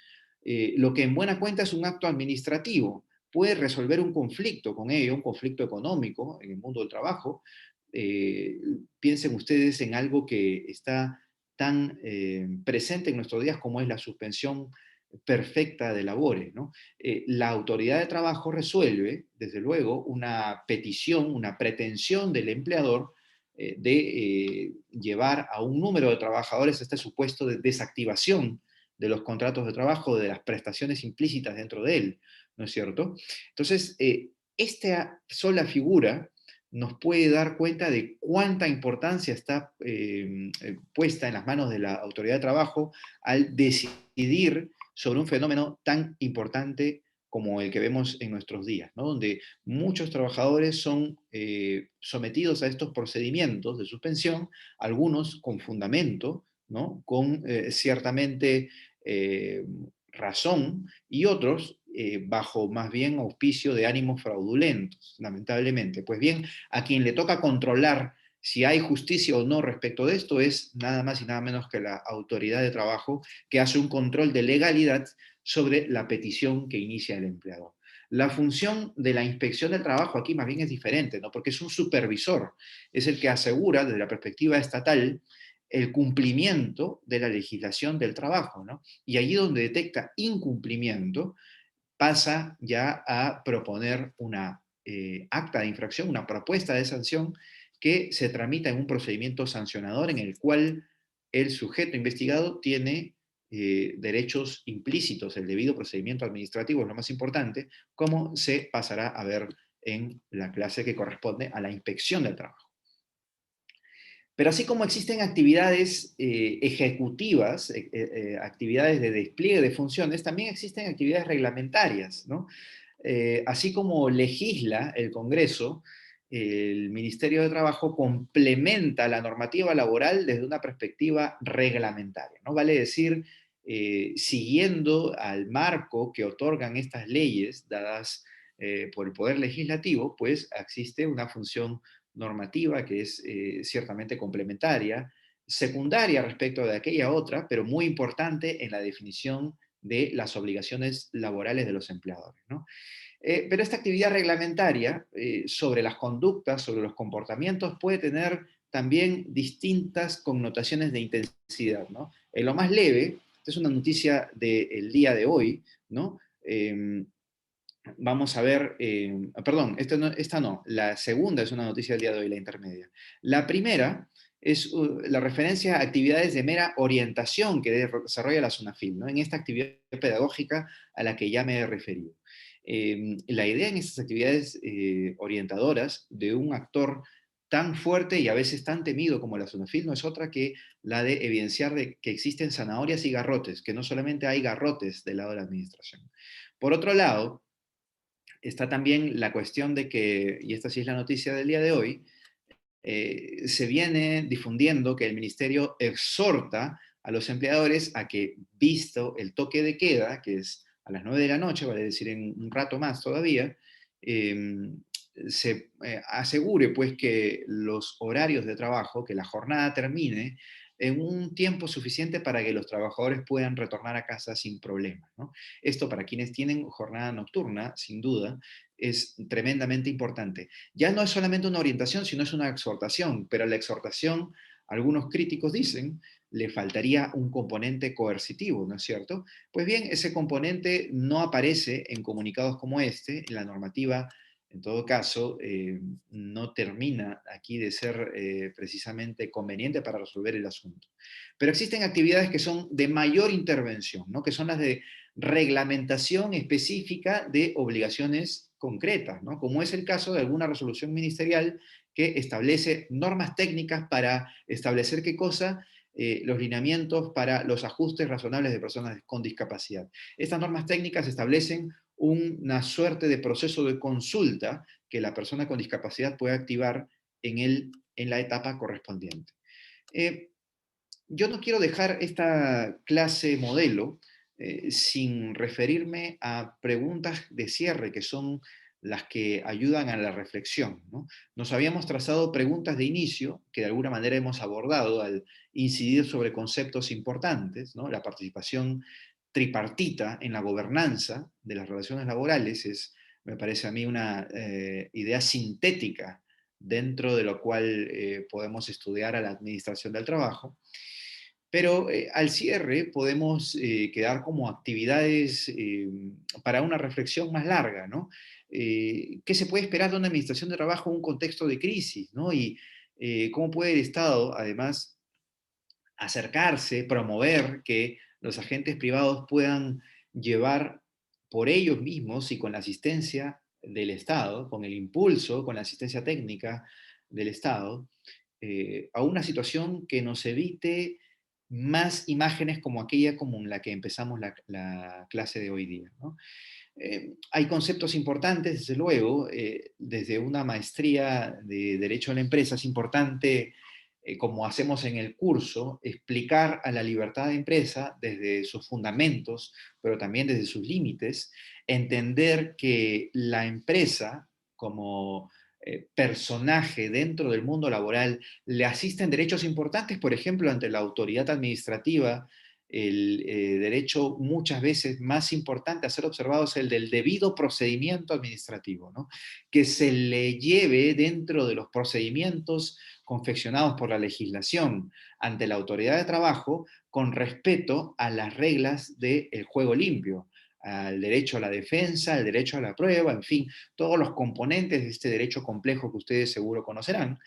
lo que en buena cuenta es un acto administrativo. Puede resolver un conflicto con ello, un conflicto económico en el mundo del trabajo. Piensen ustedes en algo que está tan presente en nuestros días como es la suspensión perfecta de labores, ¿no? La autoridad de trabajo resuelve, desde luego, una petición, una pretensión del empleador de llevar a un número de trabajadores a este supuesto de desactivación de los contratos de trabajo, de las prestaciones implícitas dentro de él, ¿no es cierto? Entonces, esta sola figura nos puede dar cuenta de cuánta importancia está puesta en las manos de la autoridad de trabajo al decidir sobre un fenómeno tan importante como el que vemos en nuestros días, ¿no? Donde muchos trabajadores son sometidos a estos procedimientos de suspensión, algunos con fundamento, ¿no? Con ciertamente eh, razón, y otros bajo más bien auspicio de ánimos fraudulentos, lamentablemente. Pues bien, a quien le toca controlar si hay justicia o no respecto de esto es nada más y nada menos que la autoridad de trabajo, que hace un control de legalidad sobre la petición que inicia el empleador. La función de la inspección del trabajo aquí más bien es diferente, ¿no? Porque es un supervisor, es el que asegura desde la perspectiva estatal el cumplimiento de la legislación del trabajo, ¿no? Y allí donde detecta incumplimiento, pasa ya a proponer una acta de infracción, una propuesta de sanción que se tramita en un procedimiento sancionador en el cual el sujeto investigado tiene derechos implícitos, el debido procedimiento administrativo es lo más importante, como se pasará a ver en la clase que corresponde a la inspección del trabajo. Pero así como existen actividades ejecutivas, actividades de despliegue de funciones, también existen actividades reglamentarias, ¿no? Así como legisla el Congreso, el Ministerio de Trabajo complementa la normativa laboral desde una perspectiva reglamentaria, ¿no? Vale decir, siguiendo al marco que otorgan estas leyes dadas por el Poder Legislativo, pues existe una función normativa que es ciertamente complementaria, secundaria respecto de aquella otra, pero muy importante en la definición de las obligaciones laborales de los empleadores, ¿no? Pero esta actividad reglamentaria sobre las conductas, sobre los comportamientos, puede tener también distintas connotaciones de intensidad, ¿no? En lo más leve, esta es una noticia del día de hoy, ¿no? Vamos a ver, perdón, esta no, la segunda es una noticia del día de hoy, la intermedia. La primera es la referencia a actividades de mera orientación que desarrolla la SUNAFIL, ¿no? En esta actividad pedagógica a la que ya me he referido. La idea en estas actividades orientadoras de un actor tan fuerte y a veces tan temido como la SUNAFIL no es otra que la de evidenciar que existen zanahorias y garrotes, que no solamente hay garrotes del lado de la administración. Por otro lado, está también la cuestión de que, y esta sí es la noticia del día de hoy, se viene difundiendo que el ministerio exhorta a los empleadores a que, visto el toque de queda, que es a las 9 de la noche, vale decir en un rato más todavía, se asegure pues que los horarios de trabajo, que la jornada termine en un tiempo suficiente para que los trabajadores puedan retornar a casa sin problemas, ¿no? Esto para quienes tienen jornada nocturna, sin duda, es tremendamente importante. Ya no es solamente una orientación, sino es una exhortación, pero la exhortación, algunos críticos dicen, le faltaría un componente coercitivo, ¿no es cierto? Pues bien, ese componente no aparece en comunicados como este, en la normativa en todo caso, no termina aquí de ser precisamente conveniente para resolver el asunto. Pero existen actividades que son de mayor intervención, ¿no? Que son las de reglamentación específica de obligaciones concretas, ¿no? Como es el caso de alguna resolución ministerial que establece normas técnicas para establecer qué cosa, los lineamientos para los ajustes razonables de personas con discapacidad. Estas normas técnicas establecen una suerte de proceso de consulta que la persona con discapacidad puede activar en la etapa correspondiente. Eh, yo no quiero dejar esta clase modelo sin referirme a preguntas de cierre, que son las que ayudan a la reflexión, ¿no? Nos habíamos trazado preguntas de inicio que de alguna manera hemos abordado al incidir sobre conceptos importantes, ¿no? La participación tripartita en la gobernanza de las relaciones laborales es, me parece a mí, una idea sintética dentro de lo cual podemos estudiar a la administración del trabajo. Pero al cierre podemos quedar como actividades para una reflexión más larga, ¿no? ¿Qué se puede esperar de una administración de trabajo en un contexto de crisis, ¿no? Y cómo puede el Estado, además, acercarse, promover que los agentes privados puedan llevar por ellos mismos y con la asistencia del Estado, con el impulso, con la asistencia técnica del Estado, a una situación que nos evite más imágenes como aquella como en la que empezamos la clase de hoy día, ¿no? Hay conceptos importantes, desde luego, desde una maestría de Derecho a la Empresa es importante, como hacemos en el curso, explicar a la libertad de empresa desde sus fundamentos, pero también desde sus límites, entender que la empresa como personaje dentro del mundo laboral le asisten derechos importantes, por ejemplo, ante la autoridad administrativa, el derecho muchas veces más importante a ser observado es el del debido procedimiento administrativo, ¿no? Que se le lleve dentro de los procedimientos confeccionados por la legislación ante la autoridad de trabajo con respeto a las reglas del juego limpio, al derecho a la defensa, al derecho a la prueba, en fin, todos los componentes de este derecho complejo que ustedes seguro conocerán.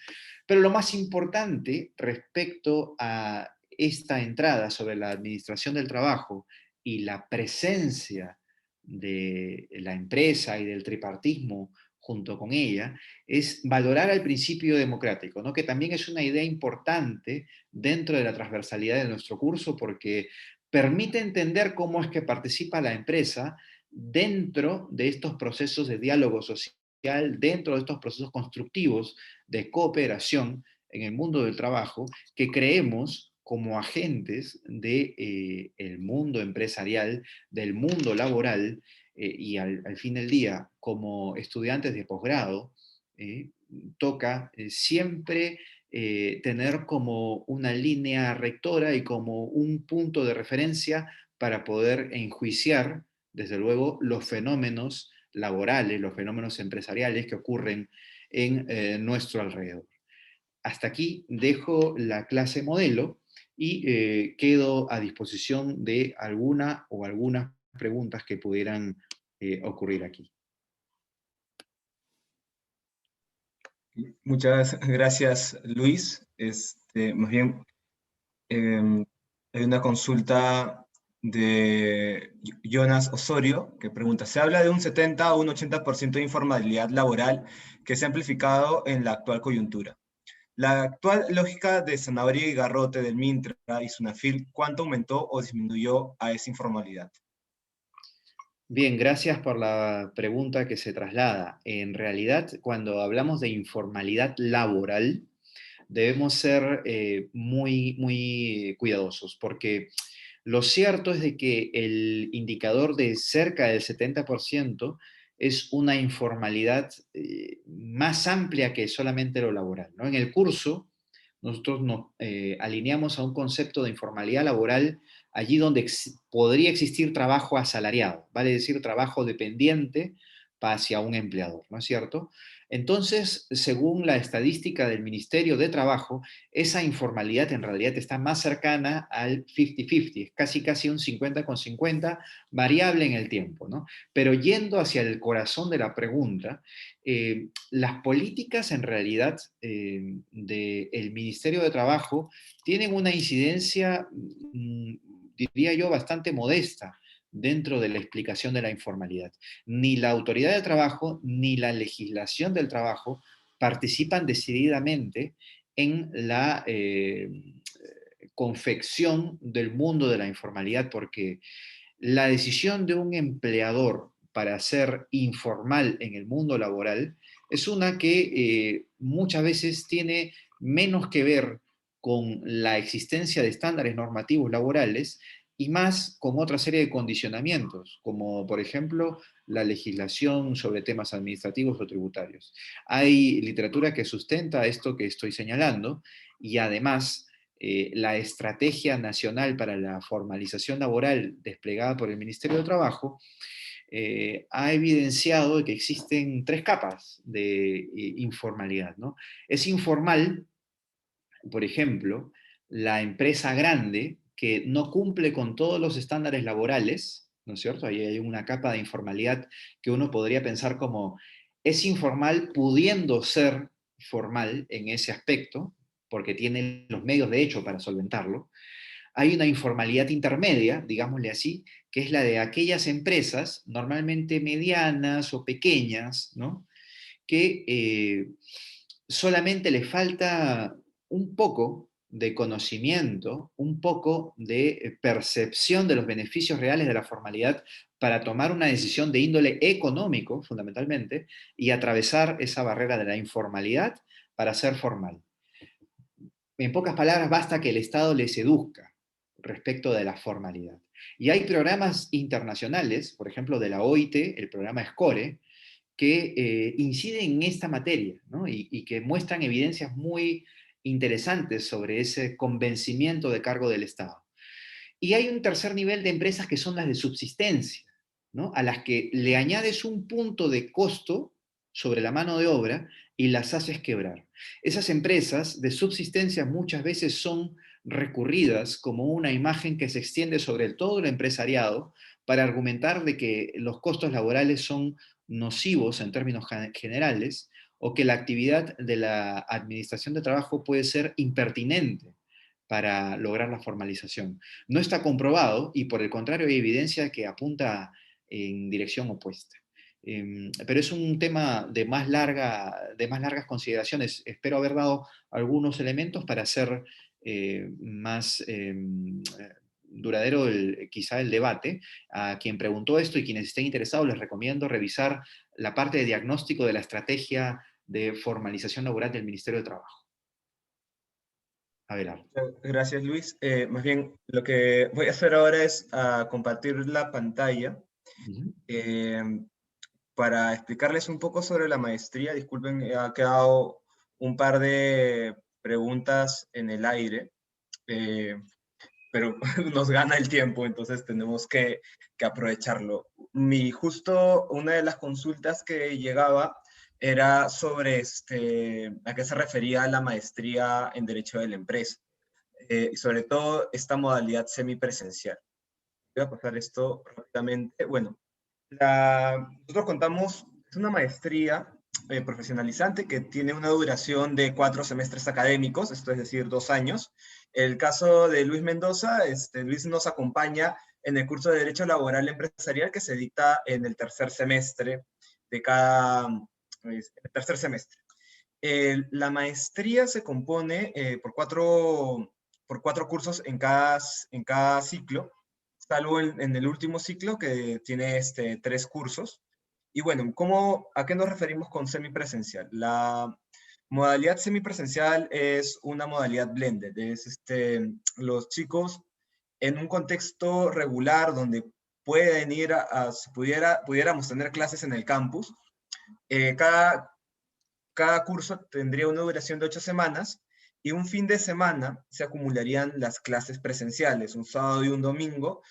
Pero lo más importante respecto a esta entrada sobre la administración del trabajo y la presencia de la empresa y del tripartismo junto con ella, es valorar al principio democrático, ¿no? Que también es una idea importante dentro de la transversalidad de nuestro curso porque permite entender cómo es que participa la empresa dentro de estos procesos de diálogo social, dentro de estos procesos constructivos de cooperación en el mundo del trabajo, que creemos como agentes del el mundo empresarial, del mundo laboral, y al fin del día, como estudiantes de posgrado, toca siempre tener como una línea rectora y como un punto de referencia para poder enjuiciar, desde luego, los fenómenos laborales, los fenómenos empresariales que ocurren en nuestro alrededor. Hasta aquí dejo la clase modelo y quedo a disposición de alguna o algunas preguntas que pudieran ocurrir aquí. Muchas gracias, Luis. Más bien, hay una consulta de Jonas Osorio que pregunta, se habla de un 70 o un 80% de informalidad laboral que se ha amplificado en la actual coyuntura. La actual lógica de zanahoria y garrote del Mintra y Sunafil, ¿cuánto aumentó o disminuyó a esa informalidad? Bien, gracias por la pregunta que se traslada. En realidad, cuando hablamos de informalidad laboral, debemos ser muy cuidadosos, porque lo cierto es de que el indicador de cerca del 70% es una informalidad más amplia que solamente lo laboral, ¿no? En el curso, nosotros nos alineamos a un concepto de informalidad laboral allí donde podría existir trabajo asalariado, vale decir, trabajo dependiente hacia un empleador, ¿no es cierto? Entonces, según la estadística del Ministerio de Trabajo, esa informalidad en realidad está más cercana al 50-50, casi un 50 con 50, variable en el tiempo, ¿no? Pero yendo hacia el corazón de la pregunta, las políticas en realidad del Ministerio de Trabajo tienen una incidencia, diría yo, bastante modesta dentro de la explicación de la informalidad. Ni la autoridad de trabajo ni la legislación del trabajo participan decididamente en la confección del mundo de la informalidad, porque la decisión de un empleador para ser informal en el mundo laboral es una que muchas veces tiene menos que ver con la existencia de estándares normativos laborales y más con otra serie de condicionamientos, como por ejemplo la legislación sobre temas administrativos o tributarios. Hay literatura que sustenta esto que estoy señalando y además la Estrategia Nacional para la Formalización Laboral desplegada por el Ministerio de Trabajo ha evidenciado que existen tres capas de informalidad, ¿no? Es informal, por ejemplo, la empresa grande que no cumple con todos los estándares laborales, ¿no es cierto? Ahí hay una capa de informalidad que uno podría pensar como, es informal pudiendo ser formal en ese aspecto, porque tiene los medios de hecho para solventarlo. Hay una informalidad intermedia, digámosle así, que es la de aquellas empresas, normalmente medianas o pequeñas, ¿no? Que solamente le falta un poco de conocimiento, un poco de percepción de los beneficios reales de la formalidad para tomar una decisión de índole económico, fundamentalmente, y atravesar esa barrera de la informalidad para ser formal. En pocas palabras, basta que el Estado les seduzca respecto de la formalidad. Y hay programas internacionales, por ejemplo, de la OIT, el programa SCORE, que inciden en esta materia, ¿no? Y que muestran evidencias muy interesantes sobre ese convencimiento de cargo del Estado. Y hay un tercer nivel de empresas que son las de subsistencia, ¿no? A las que le añades un punto de costo sobre la mano de obra y las haces quebrar. Esas empresas de subsistencia muchas veces son recurridas como una imagen que se extiende sobre todo el empresariado para argumentar de que los costos laborales son nocivos en términos generales o que la actividad de la administración de trabajo puede ser impertinente para lograr la formalización. No está comprobado y por el contrario hay evidencia que apunta en dirección opuesta. Pero es un tema de más largas consideraciones. Espero haber dado algunos elementos para hacer más duradero quizá el debate. A quien preguntó esto y quienes estén interesados les recomiendo revisar la parte de diagnóstico de la estrategia de formalización laboral del Ministerio de Trabajo. Abelardo. Gracias, Luis. Más bien, lo que voy a hacer ahora es compartir la pantalla para explicarles un poco sobre la maestría. Disculpen, ha quedado un par de preguntas en el aire, pero nos gana el tiempo, entonces tenemos que aprovecharlo. Justo una de las consultas que llegaba era sobre a qué se refería la maestría en Derecho de la Empresa, y sobre todo esta modalidad semipresencial. Voy a pasar esto rápidamente. Bueno, nosotros contamos, es una maestría profesionalizante que tiene una duración de 4 semestres académicos, esto es decir, 2 años. El caso de Luis Mendoza, Luis nos acompaña en el curso de Derecho Laboral Empresarial que se dicta en el tercer semestre de cada tercer semestre. La maestría se compone por cuatro cursos en cada ciclo, salvo en el último ciclo que tiene 3 cursos. Y bueno, ¿a qué nos referimos con semipresencial? La modalidad semipresencial es una modalidad blended, es los chicos en un contexto regular donde pueden ir si pudiéramos tener clases en el campus. Cada curso tendría una duración de 8 semanas, y un fin de semana se acumularían las clases presenciales, un sábado y un domingo.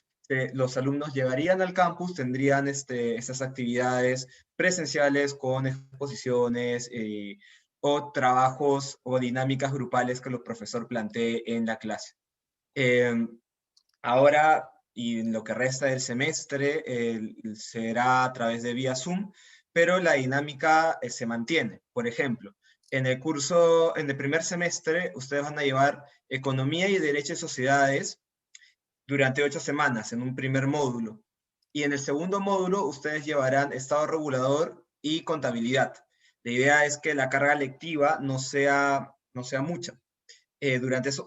Los alumnos llegarían al campus, tendrían esas actividades presenciales con exposiciones o trabajos o dinámicas grupales que el profesor plantee en la clase. Ahora, y en lo que resta del semestre, será a través de vía Zoom, pero la dinámica se mantiene. Por ejemplo, en el primer semestre, ustedes van a llevar Economía y Derecho y Sociedades durante 8 semanas en un primer módulo. Y en el segundo módulo, ustedes llevarán Estado Regulador y Contabilidad. La idea es que la carga lectiva no sea mucha. Durante esas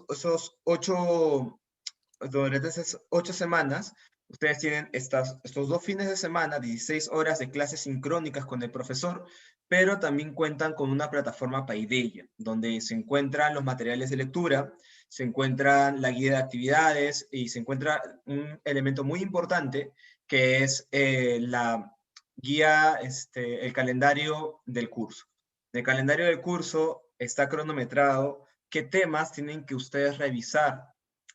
8 semanas, ustedes tienen estos 2 fines de semana, 16 horas de clases sincrónicas con el profesor, pero también cuentan con una plataforma Paideia, donde se encuentran los materiales de lectura, se encuentran la guía de actividades y se encuentra un elemento muy importante que es la guía, el calendario del curso. En el calendario del curso está cronometrado qué temas tienen que ustedes revisar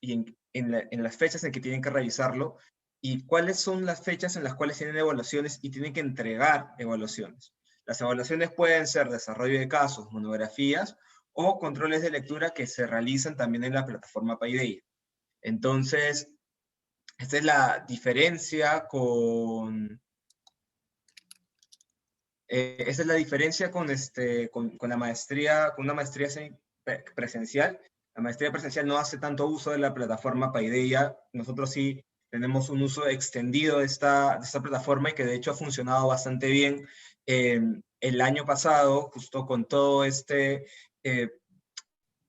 y en las fechas en que tienen que revisarlo, y cuáles son las fechas en las cuales tienen evaluaciones y tienen que entregar evaluaciones. Las evaluaciones pueden ser desarrollo de casos, monografías o controles de lectura que se realizan también en la plataforma Paideia. Entonces, esta es la diferencia con la maestría, con una maestría presencial. La maestría presencial no hace tanto uso de la plataforma Paideia. Nosotros sí tenemos un uso extendido de esta plataforma, y que de hecho ha funcionado bastante bien. El año pasado, justo con todo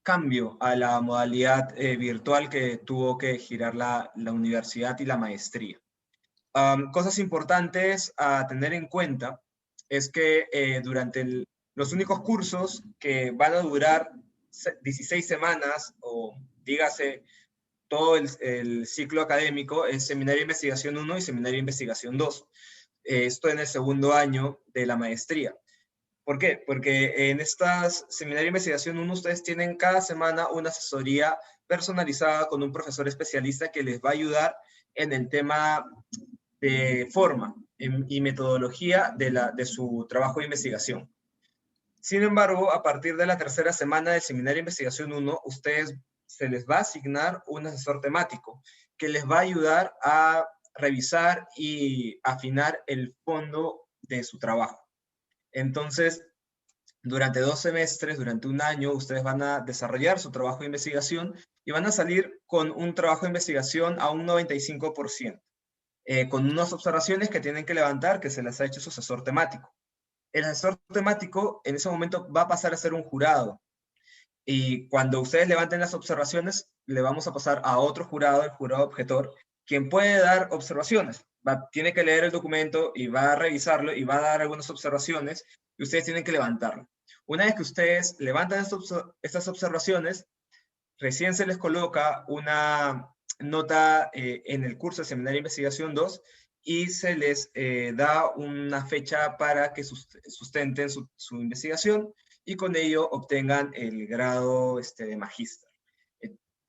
cambio a la modalidad virtual que tuvo que girar la universidad y la maestría. Cosas importantes a tener en cuenta es que durante los únicos cursos que van a durar 16 semanas, o dígase todo el ciclo académico, es Seminario de Investigación 1 y Seminario de Investigación 2. Esto en el segundo año de la maestría. ¿Por qué? Porque en estas Seminario de Investigación 1 ustedes tienen cada semana una asesoría personalizada con un profesor especialista que les va a ayudar en el tema de forma y metodología de su trabajo de investigación. Sin embargo, a partir de la tercera semana del Seminario de Investigación 1, se les va a asignar un asesor temático que les va a ayudar a revisar y afinar el fondo de su trabajo. Entonces, durante 2 semestres, durante un año, ustedes van a desarrollar su trabajo de investigación y van a salir con un trabajo de investigación a un 95%. Con unas observaciones que tienen que levantar, que se les ha hecho su asesor temático. El asesor temático en ese momento va a pasar a ser un jurado, y cuando ustedes levanten las observaciones, le vamos a pasar a otro jurado, el jurado objetor, quien puede dar observaciones. Tiene que leer el documento y va a revisarlo y va a dar algunas observaciones, y ustedes tienen que levantarlo. Una vez que ustedes levantan estas observaciones, recién se les coloca una nota en el curso de Seminario de Investigación 2, y se les da una fecha para que sustenten su investigación, y con ello obtengan el grado de magíster.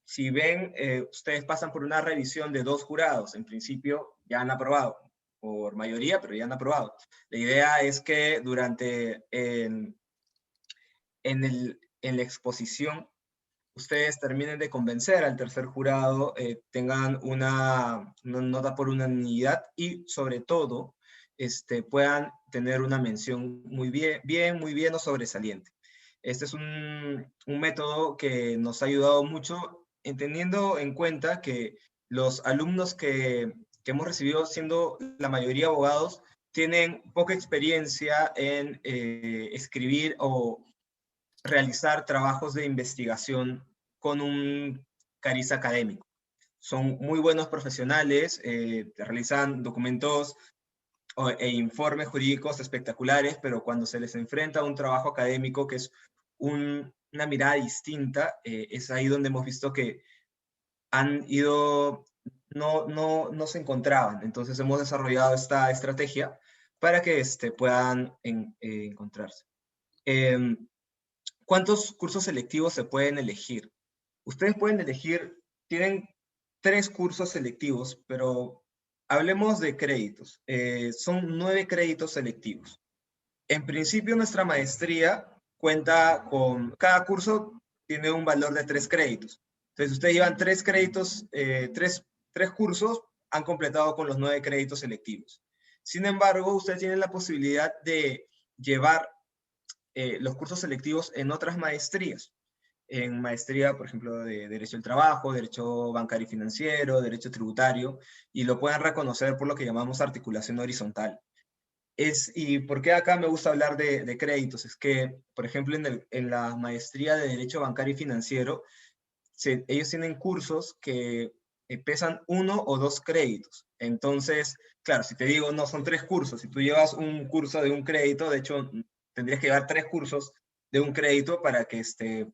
Si ven, ustedes pasan por una revisión de 2 jurados, en principio ya han aprobado, por mayoría, pero ya han aprobado. La idea es que durante en la exposición ustedes terminen de convencer al tercer jurado, tengan una nota por unanimidad, y sobre todo puedan tener una mención muy bien o sobresaliente. Este es un método que nos ha ayudado mucho, teniendo en cuenta que los alumnos que hemos recibido, siendo la mayoría abogados, tienen poca experiencia en escribir o realizar trabajos de investigación con un cariz académico. Son muy buenos profesionales, realizan documentos e informes jurídicos espectaculares, pero cuando se les enfrenta a un trabajo académico que es una mirada distinta, es ahí donde hemos visto que han ido no se encontraban. Entonces hemos desarrollado esta estrategia para que puedan encontrarse. ¿Cuántos cursos selectivos se pueden elegir? Ustedes pueden elegir, tienen 3 cursos selectivos, pero hablemos de créditos. Son 9 créditos selectivos. En principio, nuestra maestría cuenta con, cada curso tiene un valor de 3 créditos. Entonces, ustedes llevan 3 créditos, 3 cursos, han completado con los 9 créditos selectivos. Sin embargo, ustedes tienen la posibilidad de llevar los cursos selectivos en otras maestrías. En maestría, por ejemplo, de Derecho del Trabajo, Derecho Bancario y Financiero, Derecho Tributario, y lo puedan reconocer por lo que llamamos articulación horizontal. ¿Y por qué acá me gusta hablar de créditos? Es que, por ejemplo, en la maestría de Derecho Bancario y Financiero, ellos tienen cursos que pesan 1 o 2 créditos. Entonces, claro, si te digo, no, son 3 cursos. Si tú llevas un curso de un crédito, de hecho, tendrías que llevar 3 cursos de un crédito para que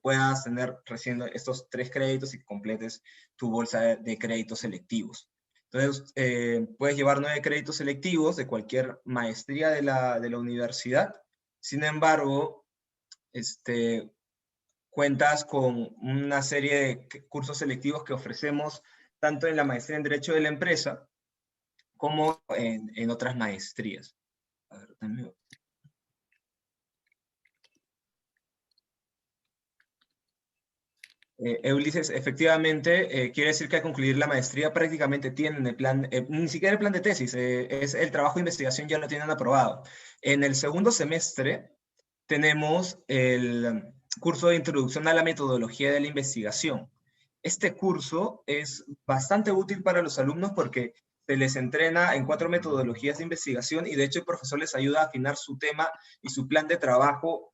puedas tener recién estos 3 créditos y completes tu bolsa de créditos selectivos. Entonces, puedes llevar 9 créditos selectivos de cualquier maestría de la universidad. Sin embargo, cuentas con una serie de cursos selectivos que ofrecemos tanto en la maestría en Derecho de la Empresa como en otras maestrías. A ver, también. Ulises, efectivamente, quiere decir que al concluir la maestría prácticamente tienen el plan, ni siquiera el plan de tesis, es el trabajo de investigación ya lo tienen aprobado. En el segundo semestre tenemos el curso de Introducción a la Metodología de la Investigación. Este curso es bastante útil para los alumnos porque se les entrena en 4 metodologías de investigación y de hecho el profesor les ayuda a afinar su tema y su plan de trabajo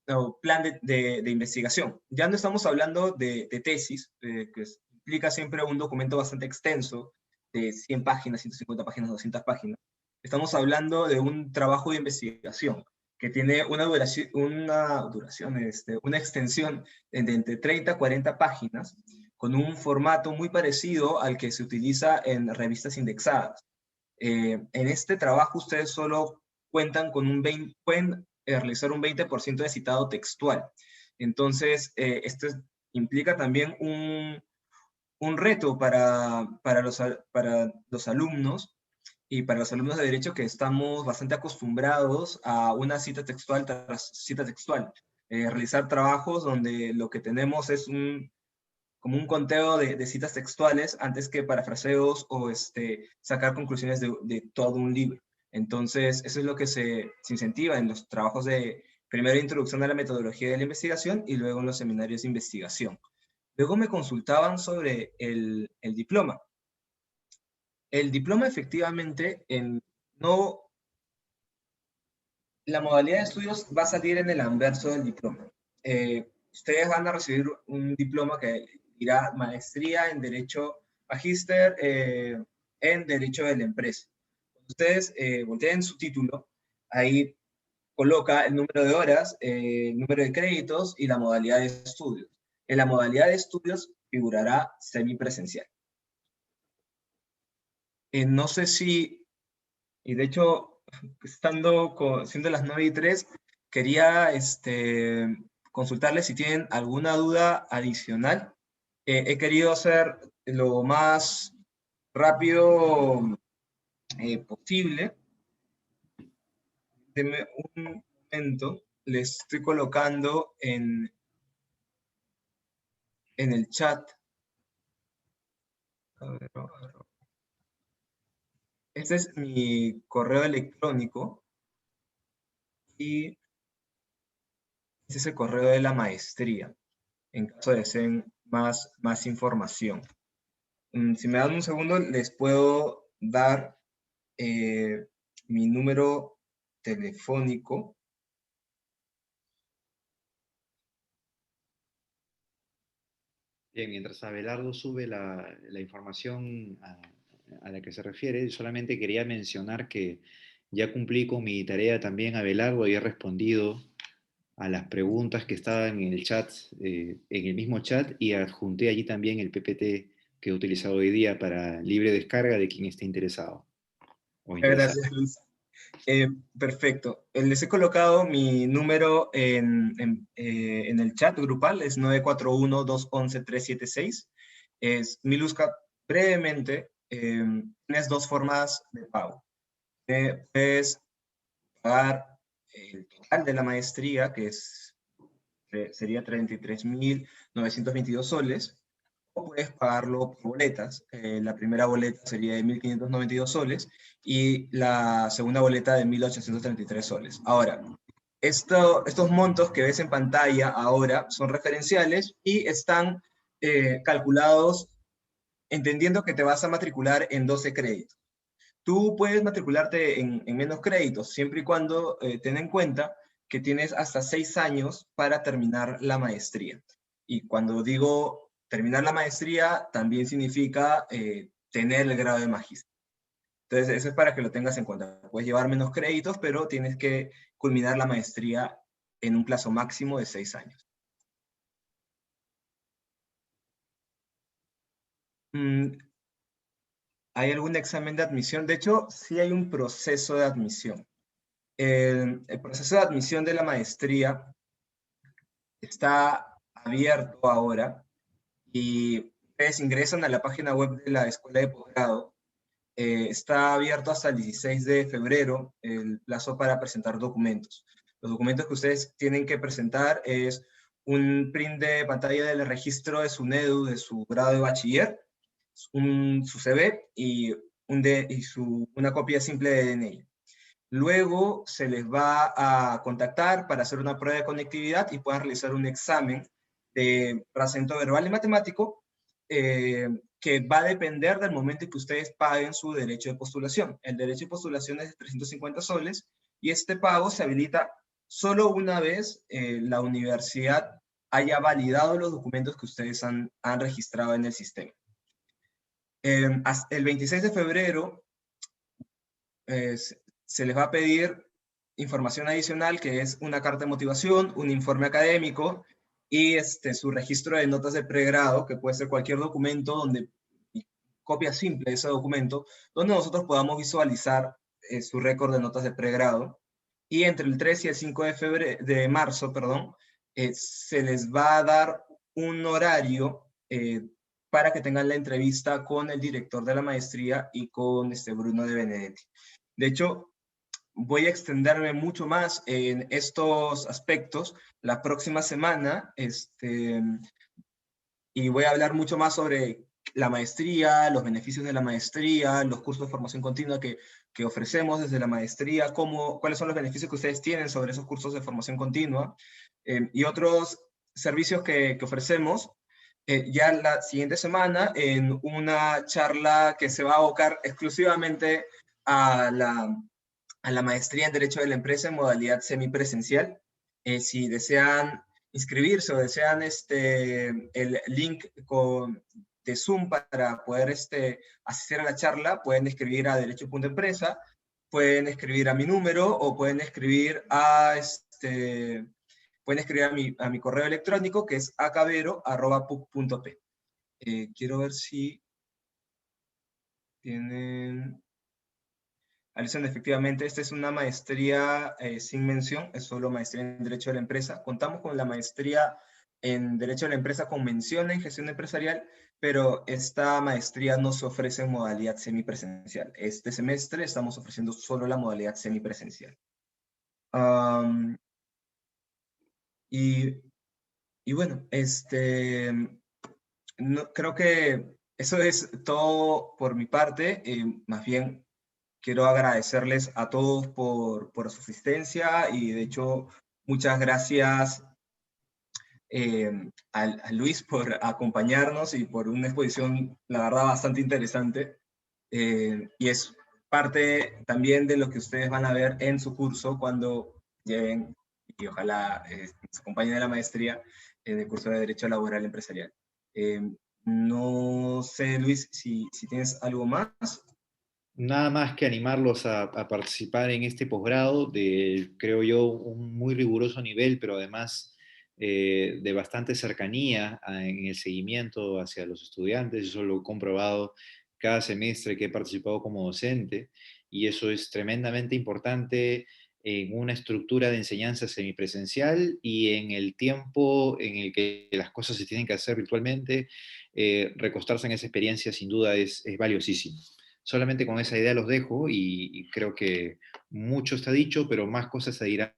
o plan de investigación. Ya no estamos hablando de tesis, que implica siempre un documento bastante extenso, de 100 páginas, 150 páginas, 200 páginas. Estamos hablando de un trabajo de investigación que tiene una extensión de entre 30 a 40 páginas, con un formato muy parecido al que se utiliza en revistas indexadas. En este trabajo ustedes solo cuentan con pueden realizar un 20% de citado textual. Entonces, esto implica también un reto para los alumnos y para los alumnos de Derecho que estamos bastante acostumbrados a una cita textual tras cita textual. Realizar trabajos donde lo que tenemos es como un conteo de citas textuales antes que parafraseos o sacar conclusiones de todo un libro. Entonces, eso es lo que se incentiva en los trabajos de, primero, introducción a la metodología de la investigación y luego en los seminarios de investigación. Luego me consultaban sobre el diploma. El diploma efectivamente, no, la modalidad de estudios va a salir en el anverso del diploma. Ustedes van a recibir un diploma que dirá maestría en Derecho, magíster en Derecho de la Empresa. Ustedes volteen su título, ahí coloca el número de horas, el número de créditos y la modalidad de estudios. En la modalidad de estudios figurará semipresencial. No sé si, y de hecho, siendo las 9:03, quería consultarles si tienen alguna duda adicional. He querido hacer lo más rápido posible. Denme un momento, les estoy colocando en el chat. A ver, a ver. Este es mi correo electrónico y este es el correo de la maestría, en caso de deseen más información. Si me dan un segundo, les puedo dar mi número telefónico. Bien, mientras Abelardo sube la información a la que se refiere, solamente quería mencionar que ya cumplí con mi tarea también, Abelardo, y he respondido a las preguntas que estaban en el chat, en el mismo chat, y adjunté allí también el PPT que he utilizado hoy día para libre descarga de quien esté interesado o interesado. Gracias, Luis. Perfecto. Les he colocado mi número en el chat grupal, es 941-211-376. Miluska, brevemente, tienes dos formas de pago. Puedes pagar el total de la maestría, que sería 33.922 soles, o puedes pagarlo por boletas. La primera boleta sería de 1.592 soles y la segunda boleta de 1.833 soles. Ahora, estos montos que ves en pantalla ahora son referenciales y están calculados entendiendo que te vas a matricular en 12 créditos. Tú puedes matricularte en menos créditos, siempre y cuando ten en cuenta que tienes hasta 6 años para terminar la maestría. Y cuando digo terminar la maestría, también significa tener el grado de magíster. Entonces, eso es para que lo tengas en cuenta. Puedes llevar menos créditos, pero tienes que culminar la maestría en un plazo máximo de 6 años. ¿Hay algún examen de admisión? De hecho, sí hay un proceso de admisión. El proceso de admisión de la maestría está abierto ahora y ustedes ingresan a la página web de la Escuela de Posgrado. Está abierto hasta el 16 de febrero el plazo para presentar documentos. Los documentos que ustedes tienen que presentar es un print de pantalla del registro de su NEDU, de su grado de bachiller, su CV y una copia simple de DNI. Luego se les va a contactar para hacer una prueba de conectividad y puedan realizar un examen de rasamiento verbal y matemático que va a depender del momento en que ustedes paguen su derecho de postulación. El derecho de postulación es de 350 soles y este pago se habilita solo una vez la universidad haya validado los documentos que ustedes han registrado en el sistema. Hasta el 26 de febrero se les va a pedir información adicional, que es una carta de motivación, un informe académico y su registro de notas de pregrado, que puede ser cualquier documento copia simple de ese documento, donde nosotros podamos visualizar su récord de notas de pregrado. Y entre el 3 y el 5 de marzo, se les va a dar un horario para que tengan la entrevista con el director de la maestría y con Bruno de Benedetti. De hecho, voy a extenderme mucho más en estos aspectos la próxima semana, y voy a hablar mucho más sobre la maestría, los beneficios de la maestría, los cursos de formación continua que ofrecemos desde la maestría, cuáles son los beneficios que ustedes tienen sobre esos cursos de formación continua, y otros servicios que ofrecemos ya la siguiente semana en una charla que se va a abocar exclusivamente a la maestría en Derecho de la Empresa en modalidad semipresencial. Si desean inscribirse o desean el link de Zoom para poder asistir a la charla, pueden escribir a derecho.empresa, pueden escribir a mi número o pueden escribir a mi correo electrónico, que es acabero@puc.p. Quiero ver si tienen... Alison, efectivamente, esta es una maestría sin mención, es solo maestría en Derecho de la Empresa. Contamos con la maestría en Derecho de la Empresa con mención en Gestión Empresarial, pero esta maestría no se ofrece en modalidad semipresencial. Este semestre estamos ofreciendo solo la modalidad semipresencial. Y bueno, creo que eso es todo por mi parte. Más bien, quiero agradecerles a todos por su asistencia y de hecho muchas gracias a Luis por acompañarnos y por una exposición, la verdad, bastante interesante. Y es parte también de lo que ustedes van a ver en su curso cuando lleguen y ojalá nos acompañen a la maestría en el curso de Derecho Laboral Empresarial. No sé, Luis, si tienes algo más. Nada más que animarlos a participar en este posgrado de, creo yo, un muy riguroso nivel, pero además de bastante cercanía en el seguimiento hacia los estudiantes. Eso lo he comprobado cada semestre que he participado como docente, y eso es tremendamente importante en una estructura de enseñanza semipresencial y en el tiempo en el que las cosas se tienen que hacer virtualmente. Recostarse en esa experiencia sin duda es valiosísimo. Solamente con esa idea los dejo, y creo que mucho está dicho, pero más cosas se dirán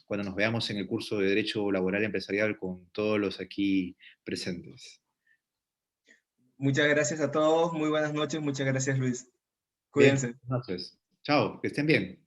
cuando nos veamos en el curso de Derecho Laboral Empresarial con todos los aquí presentes. Muchas gracias a todos, muy buenas noches, muchas gracias Luis. Bien, Cuídense. buenas noches. Chao, que estén bien.